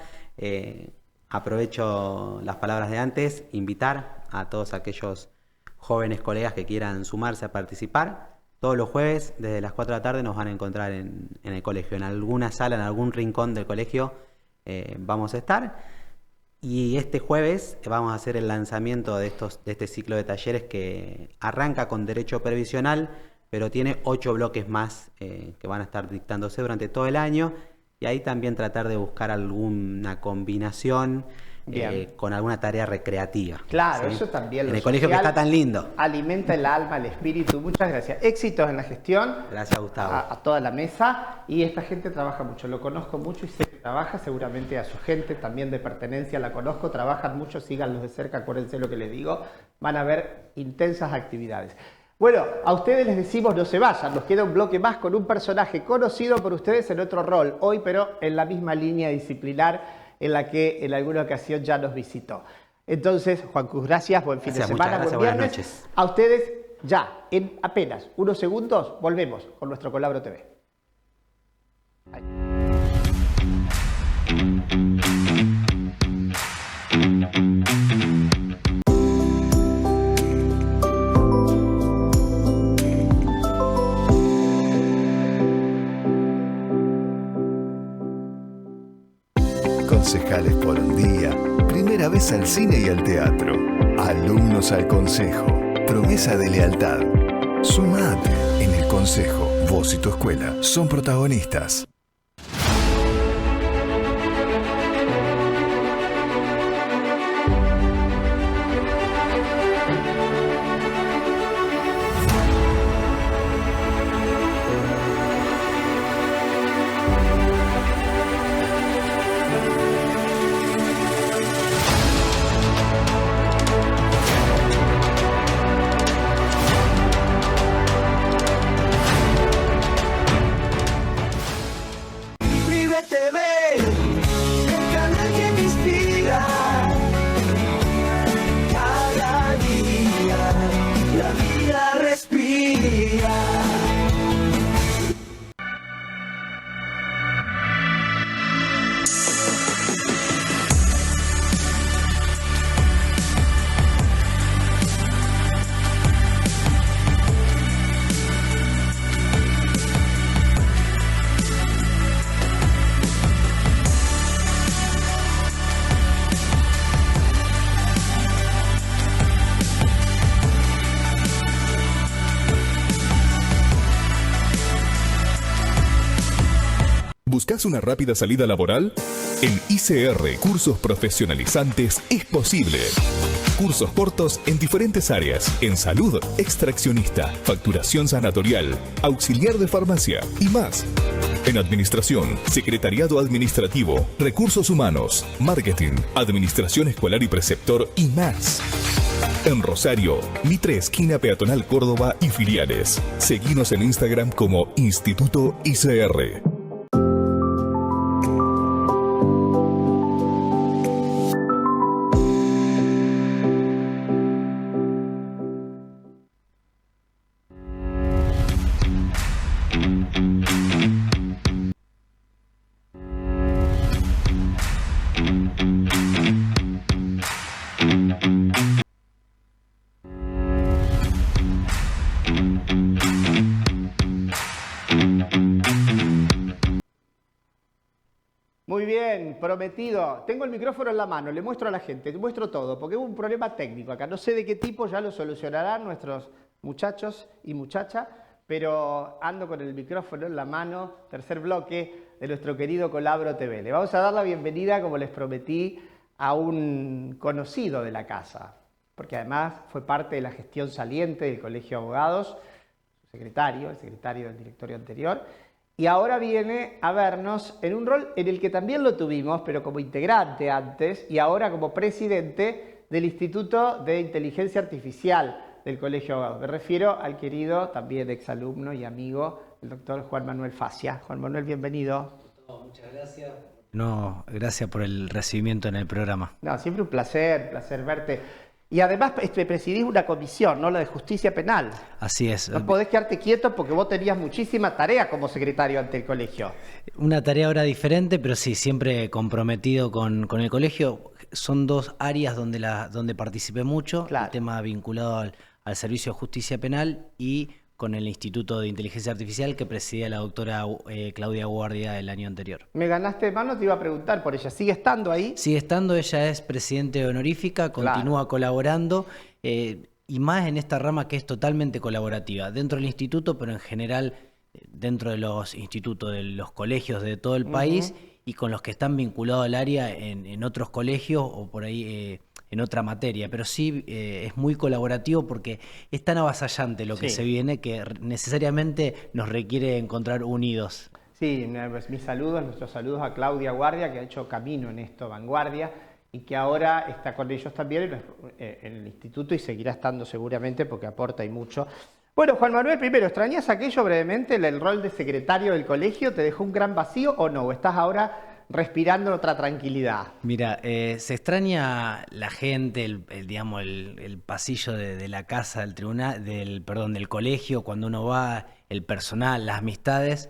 Aprovecho las palabras de antes, invitar a todos aquellos jóvenes colegas que quieran sumarse a participar. Todos los jueves, desde las 4 de la tarde, nos van a encontrar en el colegio. En alguna sala, en algún rincón del colegio vamos a estar. Y este jueves vamos a hacer el lanzamiento de este ciclo de talleres que arranca con Derecho Previsional, pero tiene 8 bloques más que van a estar dictándose durante todo el año. Y ahí también tratar de buscar alguna combinación con alguna tarea recreativa. Claro, ¿sí? Eso también. En el colegio que está tan lindo. Alimenta el alma, el espíritu. Muchas gracias. Éxitos en la gestión. Gracias, Gustavo. A toda la mesa. Y esta gente trabaja mucho. Lo conozco mucho y sé que trabaja, seguramente a su gente también de pertenencia la conozco. Trabajan mucho, síganlos de cerca, acuérdense lo que les digo. Van a ver intensas actividades. Bueno, a ustedes les decimos no se vayan, nos queda un bloque más con un personaje conocido por ustedes en otro rol, hoy pero en la misma línea disciplinar en la que en alguna ocasión ya nos visitó. Entonces, Juan Cruz, gracias, buen fin de semana, buen viernes. Buenas noches. A ustedes ya, en apenas unos segundos, volvemos con nuestro Colabro TV. Ahí. Concejales por un día, primera vez al cine y al teatro, alumnos al consejo, promesa de lealtad. Sumate en el consejo, vos y tu escuela son protagonistas. ¿Buscas una rápida salida laboral? En ICR Cursos Profesionalizantes es posible. Cursos cortos en diferentes áreas. En salud, extraccionista, facturación sanatorial, auxiliar de farmacia y más. En administración, secretariado administrativo, recursos humanos, marketing, administración escolar y preceptor y más. En Rosario, Mitre esquina Peatonal Córdoba y filiales. Seguinos en Instagram como Instituto ICR. Muy bien, prometido. Tengo el micrófono en la mano, le muestro a la gente, le muestro todo, porque hubo un problema técnico acá. No sé de qué tipo, ya lo solucionarán nuestros muchachos y muchachas, pero ando con el micrófono en la mano, tercer bloque de nuestro querido Colabro TV. Le vamos a dar la bienvenida, como les prometí, a un conocido de la casa, porque además fue parte de la gestión saliente del Colegio de Abogados, su secretario, el secretario del directorio anterior, y ahora viene a vernos en un rol en el que también lo tuvimos, pero como integrante antes, y ahora como presidente del Instituto de Inteligencia Artificial del Colegio de Abogados. Me refiero al querido, también exalumno y amigo, el doctor Juan Manuel Facia. Juan Manuel, bienvenido. Muchas gracias. No, gracias por el recibimiento en el programa. No, siempre un placer verte. Y además presidís una comisión, ¿no? La de Justicia Penal. Así es. No podés quedarte quieto porque vos tenías muchísima tarea como secretario ante el colegio. Una tarea ahora diferente, pero sí, siempre comprometido con el colegio. Son dos áreas donde participé mucho. Claro. El tema vinculado al Servicio de Justicia Penal y con el Instituto de Inteligencia Artificial que presidía la doctora Claudia Guardia el año anterior. Me ganaste de mano, te iba a preguntar por ella. ¿Sigue estando ahí? Sigue estando, ella es presidente honorífica, continúa colaborando y más en esta rama que es totalmente colaborativa, dentro del instituto, pero en general dentro de los institutos, de los colegios de todo el país y con los que están vinculados al área en otros colegios o por ahí en otra materia, pero sí es muy colaborativo porque es tan avasallante lo que se viene que necesariamente nos requiere encontrar unidos. Sí, mis saludos, nuestros saludos a Claudia Guardia, que ha hecho camino en esto, vanguardia, y que ahora está con ellos también en el instituto y seguirá estando seguramente porque aporta y mucho. Bueno, Juan Manuel, primero, ¿extrañas aquello brevemente, el rol de secretario del colegio? ¿Te dejó un gran vacío o no? ¿O estás ahora respirando otra tranquilidad? Mira, se extraña la gente, el pasillo de la casa del tribunal, del colegio, cuando uno va, el personal, las amistades,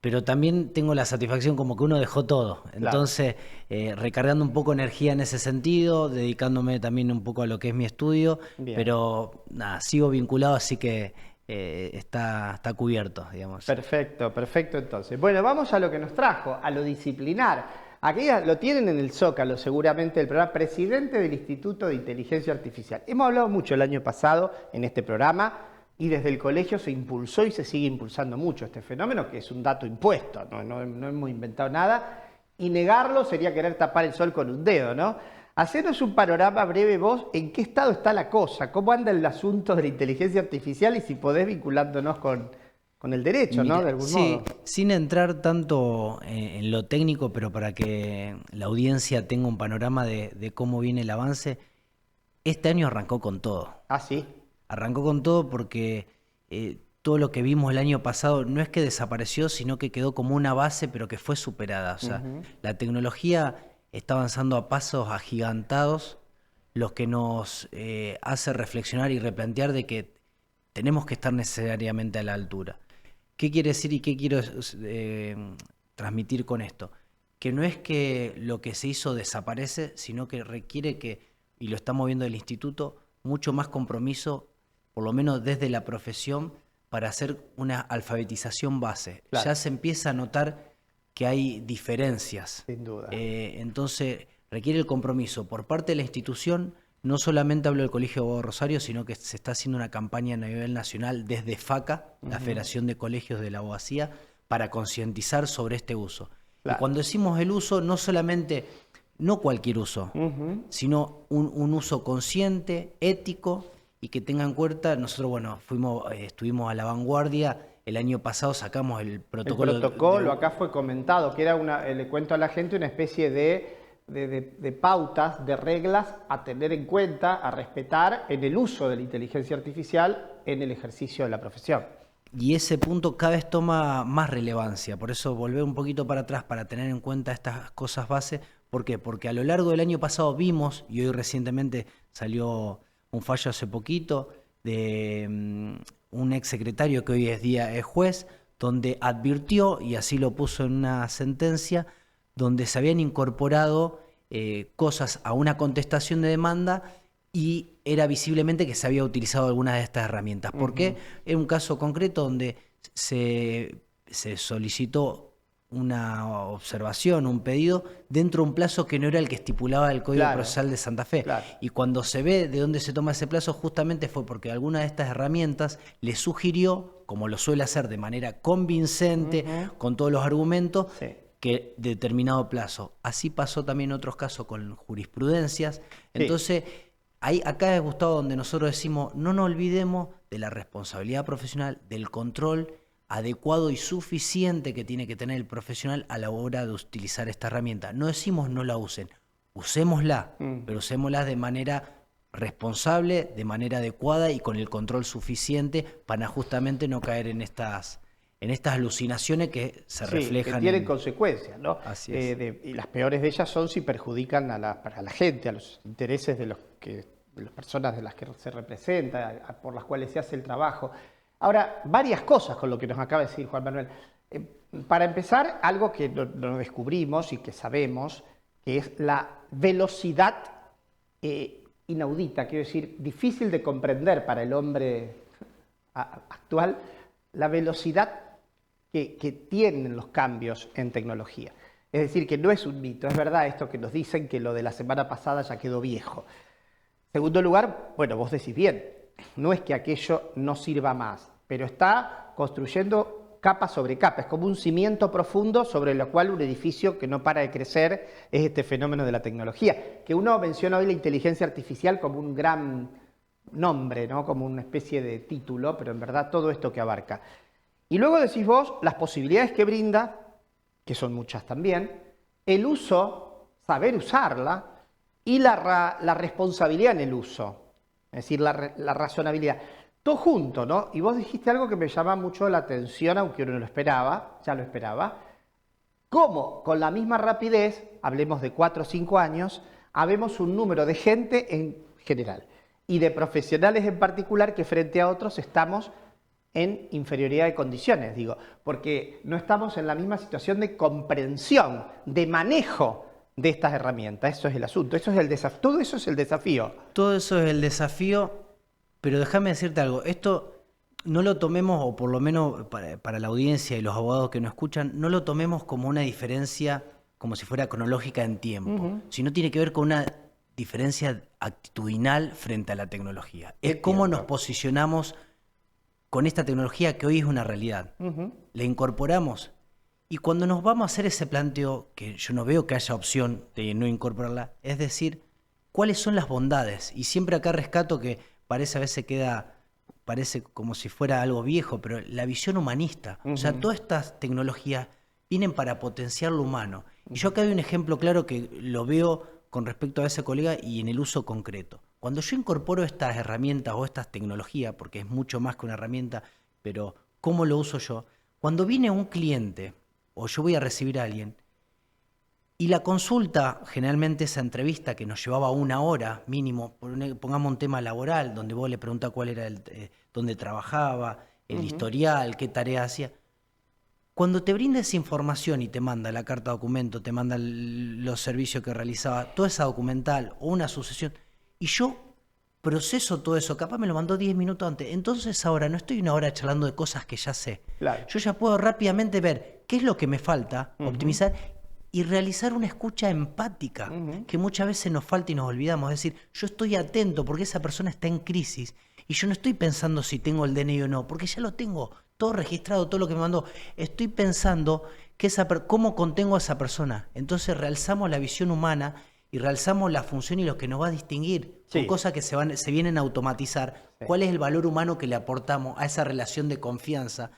pero también tengo la satisfacción como que uno dejó todo. Entonces, recargando un poco energía en ese sentido, dedicándome también un poco a lo que es mi estudio, pero nada, sigo vinculado, así que está cubierto, digamos. Perfecto entonces. Bueno, vamos a lo que nos trajo, a lo disciplinar. Aquí lo tienen en el Zócalo seguramente el programa, presidente del Instituto de Inteligencia Artificial. Hemos hablado mucho el año pasado en este programa y desde el colegio se impulsó y se sigue impulsando mucho este fenómeno, que es un dato impuesto, no hemos inventado nada, y negarlo sería querer tapar el sol con un dedo, ¿no? Hacenos un panorama breve vos, ¿en qué estado está la cosa? ¿Cómo anda el asunto de la inteligencia artificial? Y si podés vinculándonos con el derecho, ¿no? De algún modo. Sin entrar tanto en lo técnico, pero para que la audiencia tenga un panorama de cómo viene el avance, este año arrancó con todo. Ah, sí. Arrancó con todo porque todo lo que vimos el año pasado no es que desapareció, sino que quedó como una base, pero que fue superada. O sea, la tecnología está avanzando a pasos agigantados, los que nos hace reflexionar y replantear de que tenemos que estar necesariamente a la altura. ¿Qué quiere decir y qué quiero transmitir con esto? Que no es que lo que se hizo desaparece, sino que requiere y lo estamos viendo del instituto, mucho más compromiso, por lo menos desde la profesión, para hacer una alfabetización base. Claro. Ya se empieza a notar que hay diferencias. Sin duda. Entonces requiere el compromiso por parte de la institución. No solamente hablo del Colegio de Abogados Rosario, sino que se está haciendo una campaña a nivel nacional desde FACA, la Federación de Colegios de la Abogacía, para concientizar sobre este uso. Claro. Y cuando decimos el uso, no solamente no cualquier uso, sino un uso consciente, ético y que tenga en cuenta. Nosotros, bueno, estuvimos a la vanguardia. El año pasado sacamos el protocolo. El protocolo, acá fue comentado, que era le cuento a la gente, una especie de pautas, de reglas a tener en cuenta, a respetar en el uso de la inteligencia artificial en el ejercicio de la profesión. Y ese punto cada vez toma más relevancia, por eso volver un poquito para atrás para tener en cuenta estas cosas base. ¿Por qué? Porque a lo largo del año pasado vimos, y hoy recientemente salió un fallo hace poquito, de un exsecretario que hoy es juez, donde advirtió, y así lo puso en una sentencia, donde se habían incorporado cosas a una contestación de demanda y era visiblemente que se había utilizado alguna de estas herramientas. ¿Por qué? En un caso concreto donde se solicitó una observación, un pedido, dentro de un plazo que no era el que estipulaba el Código Procesal de Santa Fe. Claro. Y cuando se ve de dónde se toma ese plazo, justamente fue porque alguna de estas herramientas le sugirió, como lo suele hacer de manera convincente, con todos los argumentos, que determinado plazo. Así pasó también en otros casos con jurisprudencias. Entonces, acá es, Gustavo, donde nosotros decimos, no nos olvidemos de la responsabilidad profesional, del control adecuado y suficiente que tiene que tener el profesional a la hora de utilizar esta herramienta. No decimos no la usen, usémosla, pero usémosla de manera responsable, de manera adecuada y con el control suficiente para justamente no caer en estas alucinaciones que se reflejan. Que tienen consecuencias, ¿no? Así es. Y las peores de ellas son si perjudican a la gente, a los intereses de las personas de las que se representa, por las cuales se hace el trabajo. Ahora, varias cosas con lo que nos acaba de decir Juan Manuel. Para empezar, algo que no descubrimos y que sabemos, que es la velocidad inaudita, quiero decir, difícil de comprender para el hombre actual, la velocidad que tienen los cambios en tecnología. Es decir, que no es un mito, es verdad esto que nos dicen que lo de la semana pasada ya quedó viejo. Segundo lugar, bueno, vos decís bien, no es que aquello no sirva más, pero está construyendo capa sobre capa, es como un cimiento profundo sobre el cual un edificio que no para de crecer es este fenómeno de la tecnología, que uno menciona hoy la inteligencia artificial como un gran nombre, ¿no? Como una especie de título, pero en verdad todo esto que abarca. Y luego decís vos las posibilidades que brinda, que son muchas también, el uso, saber usarla, y la responsabilidad en el uso, es decir, la razonabilidad. Todo junto, ¿no? Y vos dijiste algo que me llama mucho la atención, aunque uno no lo esperaba, ya lo esperaba, cómo con la misma rapidez, hablemos de 4 o 5 años, habemos un número de gente en general y de profesionales en particular que frente a otros estamos en inferioridad de condiciones, digo, porque no estamos en la misma situación de comprensión, de manejo de estas herramientas. Eso es el asunto, eso es el desafío, todo eso es el desafío. Todo eso es el desafío, pero déjame decirte algo, esto no lo tomemos, o por lo menos para la audiencia y los abogados que nos escuchan, no lo tomemos como una diferencia como si fuera cronológica en tiempo, sino tiene que ver con una diferencia actitudinal frente a la tecnología. Es cómo nos posicionamos con esta tecnología que hoy es una realidad. La incorporamos. Y cuando nos vamos a hacer ese planteo, que yo no veo que haya opción de no incorporarla, es decir, ¿cuáles son las bondades? Y siempre acá rescato que a veces parece como si fuera algo viejo, pero la visión humanista. O sea, todas estas tecnologías vienen para potenciar lo humano. Y yo acá hay un ejemplo claro que lo veo con respecto a ese colega y en el uso concreto. Cuando yo incorporo estas herramientas o estas tecnologías, porque es mucho más que una herramienta, pero ¿cómo lo uso yo? Cuando viene un cliente o yo voy a recibir a alguien y la consulta, generalmente esa entrevista que nos llevaba 1 hora mínimo, pongamos un tema laboral, donde vos le preguntás cuál era dónde trabajaba, el historial, qué tarea hacía. Cuando te brinda esa información y te manda la carta de documento, te manda los servicios que realizaba, toda esa documental o una sucesión, y yo proceso todo eso, capaz me lo mandó 10 minutos antes, entonces ahora no estoy 1 hora charlando de cosas que ya sé. Claro. Yo ya puedo rápidamente ver qué es lo que me falta, optimizar y realizar una escucha empática, que muchas veces nos falta y nos olvidamos. Es decir, yo estoy atento porque esa persona está en crisis y yo no estoy pensando si tengo el DNI o no, porque ya lo tengo todo registrado, todo lo que me mandó. Estoy pensando que cómo contengo a esa persona. Entonces realzamos la visión humana y realzamos la función y lo que nos va a distinguir. Sí. Son cosas que se vienen a automatizar. Sí. ¿Cuál es el valor humano que le aportamos a esa relación de confianza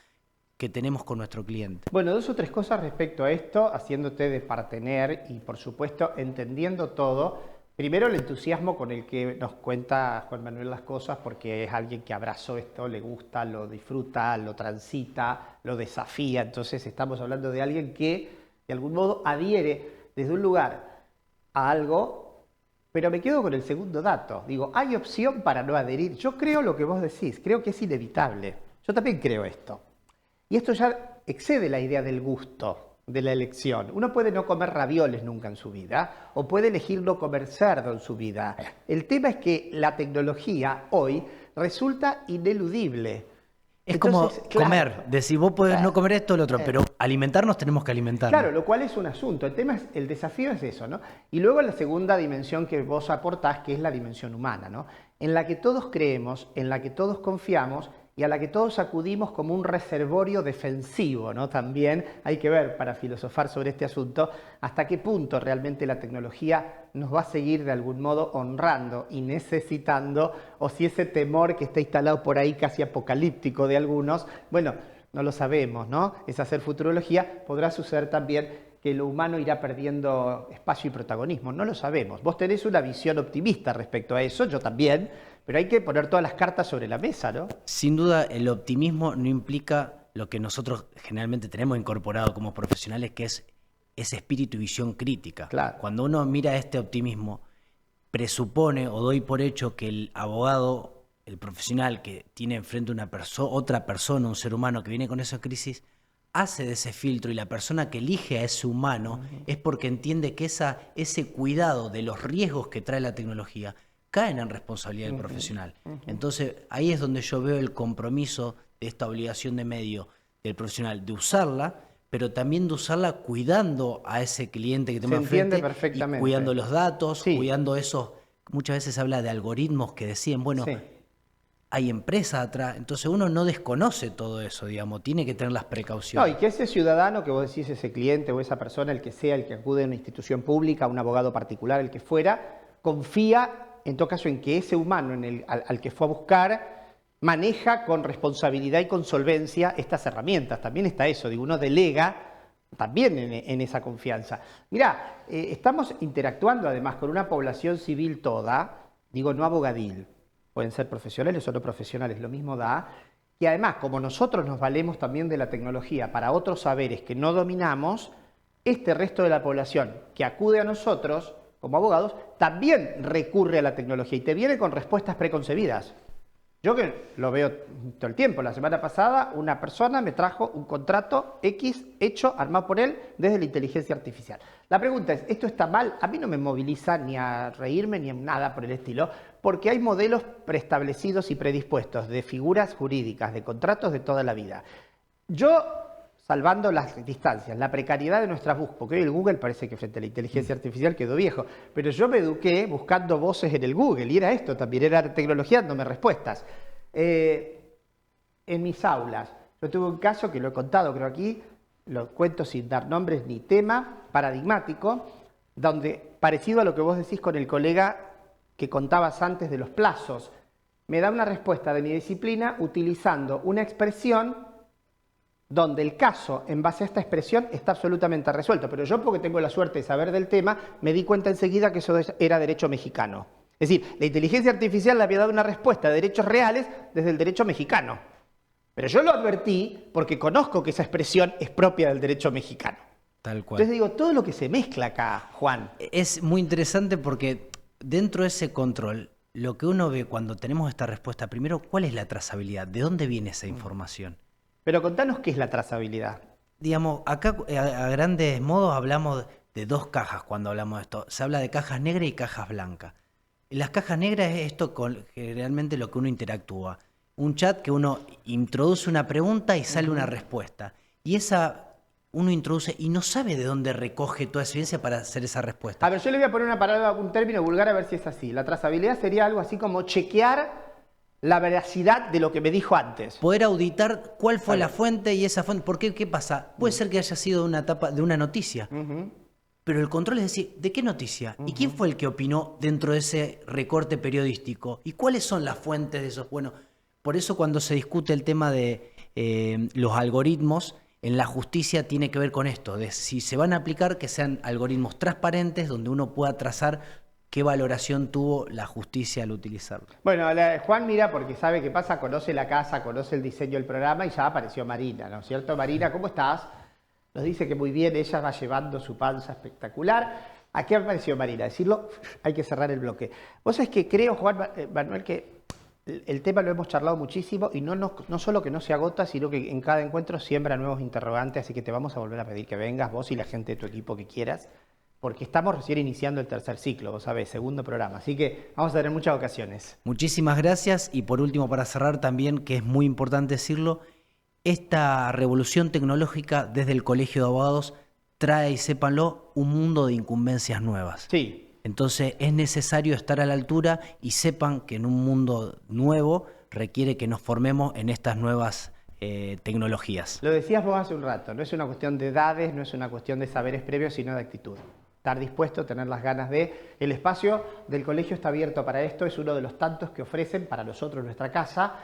que tenemos con nuestro cliente? Bueno, 2 o 3 cosas respecto a esto, haciéndote de partener y por supuesto entendiendo todo. Primero, el entusiasmo con el que nos cuenta Juan Manuel las cosas, porque es alguien que abrazó esto, le gusta, lo disfruta, lo transita, lo desafía. Entonces estamos hablando de alguien que de algún modo adhiere desde un lugar a algo, pero me quedo con el segundo dato. Digo, hay opción para no adherir. Yo creo lo que vos decís, creo que es inevitable. Yo también creo esto. Y esto ya excede la idea del gusto, de la elección. Uno puede no comer ravioles nunca en su vida o puede elegir no comer cerdo en su vida. El tema es que la tecnología hoy resulta ineludible. Es Entonces, como comer, decir vos podés no comer esto o lo otro, pero alimentarnos tenemos que alimentarnos. Claro, lo cual es un asunto. El tema es, el desafío es eso, ¿no? Y luego la segunda dimensión que vos aportás, que es la dimensión humana, ¿no? En la que todos creemos, en la que todos confiamos y a la que todos acudimos como un reservorio defensivo, ¿no? También hay que ver, para filosofar sobre este asunto, hasta qué punto realmente la tecnología nos va a seguir de algún modo honrando y necesitando, o si ese temor que está instalado por ahí casi apocalíptico de algunos, bueno, no lo sabemos, ¿no? Es hacer futurología, podrá suceder también que lo humano irá perdiendo espacio y protagonismo, no lo sabemos. Vos tenés una visión optimista respecto a eso, yo también, pero hay que poner todas las cartas sobre la mesa, ¿no? Sin duda, el optimismo no implica lo que nosotros generalmente tenemos incorporado como profesionales, que es ese espíritu y visión crítica. Claro. Cuando uno mira este optimismo, presupone o doy por hecho que el abogado, el profesional que tiene enfrente otra persona, un ser humano que viene con esa crisis, hace de ese filtro y la persona que elige a ese humano es porque entiende que ese cuidado de los riesgos que trae la tecnología caen en responsabilidad del profesional. Entonces, ahí es donde yo veo el compromiso de esta obligación de medio del profesional, de usarla, pero también de usarla cuidando a ese cliente que tenemos enfrente, perfectamente. Y cuidando los datos, Sí. cuidando esos. Muchas veces se habla de algoritmos que decían, bueno, Sí. hay empresas atrás, entonces uno no desconoce todo eso, digamos, tiene que tener las No, precauciones. y que ese ciudadano que vos decís, ese cliente o esa persona, el que sea, el que acude a una institución pública, a un abogado particular, el que fuera, confía en todo caso en que ese humano al que fue a buscar maneja con responsabilidad y con solvencia estas herramientas. También está eso, digo, uno delega también en esa confianza. Mirá, estamos interactuando además con una población civil toda, digo, no abogadil, pueden ser profesionales o no profesionales, lo mismo da, y además, como nosotros nos valemos también de la tecnología para otros saberes que no dominamos, este resto de la población que acude a nosotros como abogados también recurre a la tecnología y te viene con respuestas preconcebidas. Yo que lo veo todo el tiempo, la semana pasada una persona me trajo un contrato X hecho, armado por él, desde la inteligencia artificial. La pregunta es, ¿esto está mal? A mí no me moviliza ni a reírme ni a nada por el estilo, porque hay modelos preestablecidos y predispuestos de figuras jurídicas, de contratos de toda la vida. Yo, salvando las distancias, la precariedad de nuestras búsquedas, porque hoy el Google parece que frente a la inteligencia artificial quedó viejo, pero yo me eduqué buscando voces en el Google, y era esto también, era tecnología dándome respuestas. En mis aulas, yo tuve un caso que lo he contado, creo aquí, lo cuento sin dar nombres ni tema, paradigmático, donde, parecido a lo que vos decís con el colega que contabas antes de los plazos, me da una respuesta de mi disciplina utilizando una expresión donde el caso, en base a esta expresión, está absolutamente resuelto. Pero yo, porque tengo la suerte de saber del tema, me di cuenta enseguida que eso era derecho mexicano. Es decir, la inteligencia artificial le había dado una respuesta de derechos reales desde el derecho mexicano. Pero yo lo advertí porque conozco que esa expresión es propia del derecho mexicano. Tal cual. Entonces digo, todo lo que se mezcla acá, Juan. Es muy interesante porque dentro de ese control, lo que uno ve cuando tenemos esta respuesta, primero, ¿cuál es la trazabilidad? ¿De dónde viene esa información? Pero contanos qué es la trazabilidad. Digamos, acá a grandes modos hablamos de 2 cajas cuando hablamos de esto. Se habla de cajas negras y cajas blancas. En las cajas negras es esto con generalmente lo que uno interactúa. Un chat que uno introduce una pregunta y sale una respuesta. Y esa uno introduce y no sabe de dónde recoge toda esa evidencia para hacer esa respuesta. A ver, yo le voy a poner una palabra, un término vulgar a ver si es así. La trazabilidad sería algo así como chequear la veracidad de lo que me dijo antes. Poder auditar cuál fue la fuente y esa fuente. ¿Por qué? ¿Qué pasa? Puede ser que haya sido una etapa de una noticia. Pero el control es decir, ¿de qué noticia? ¿Y quién fue el que opinó dentro de ese recorte periodístico? ¿Y cuáles son las fuentes de esos? Bueno, por eso cuando se discute el tema de los algoritmos, en la justicia tiene que ver con esto, de si se van a aplicar que sean algoritmos transparentes donde uno pueda trazar qué valoración tuvo la justicia al utilizarlo. Bueno, Juan mira porque sabe qué pasa, conoce la casa, conoce el diseño del programa y ya apareció Marina, ¿no es cierto? Marina, ¿cómo estás? Nos dice que muy bien, ella va llevando su panza espectacular. ¿A qué apareció Marina? Decirlo, hay que cerrar el bloque. Vos sabés que creo, Juan Manuel, que el tema lo hemos charlado muchísimo y no solo que no se agota, sino que en cada encuentro siembra nuevos interrogantes, así que te vamos a volver a pedir que vengas, vos y la gente de tu equipo que quieras, porque estamos recién iniciando el tercer ciclo, vos sabés, segundo programa, así que vamos a tener muchas ocasiones. Muchísimas gracias y por último, para cerrar también, que es muy importante decirlo, esta revolución tecnológica desde el Colegio de Abogados trae, y sépanlo, un mundo de incumbencias nuevas. Sí. Entonces es necesario estar a la altura y sepan que en un mundo nuevo requiere que nos formemos en estas nuevas tecnologías. Lo decías vos hace un rato, no es una cuestión de edades, no es una cuestión de saberes previos, sino de actitud. Estar dispuesto, tener las ganas de... El espacio del colegio está abierto para esto, es uno de los tantos que ofrecen para nosotros nuestra casa,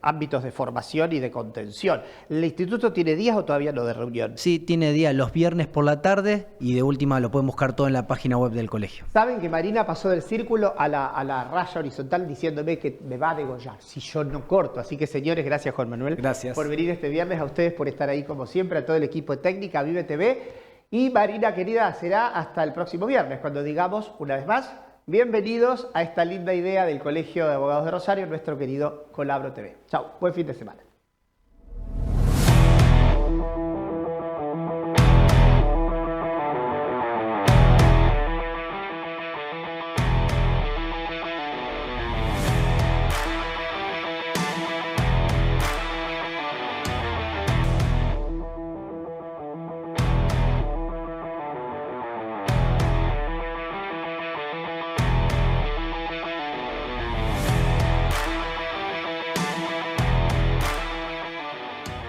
ámbitos de formación y de contención. ¿El instituto tiene días o todavía no de reunión? Sí, tiene días los viernes por la tarde y de última lo pueden buscar todo en la página web del colegio. Saben que Marina pasó del círculo a la raya horizontal diciéndome que me va a degollar si yo no corto. Así que señores, gracias Juan Manuel. Gracias. Por venir este viernes, a ustedes por estar ahí como siempre, a todo el equipo de técnica, Vive TV. Y Marina querida, será hasta el próximo viernes cuando digamos una vez más bienvenidos a esta linda idea del Colegio de Abogados de Rosario, nuestro querido Colabro TV. Chau, buen fin de semana.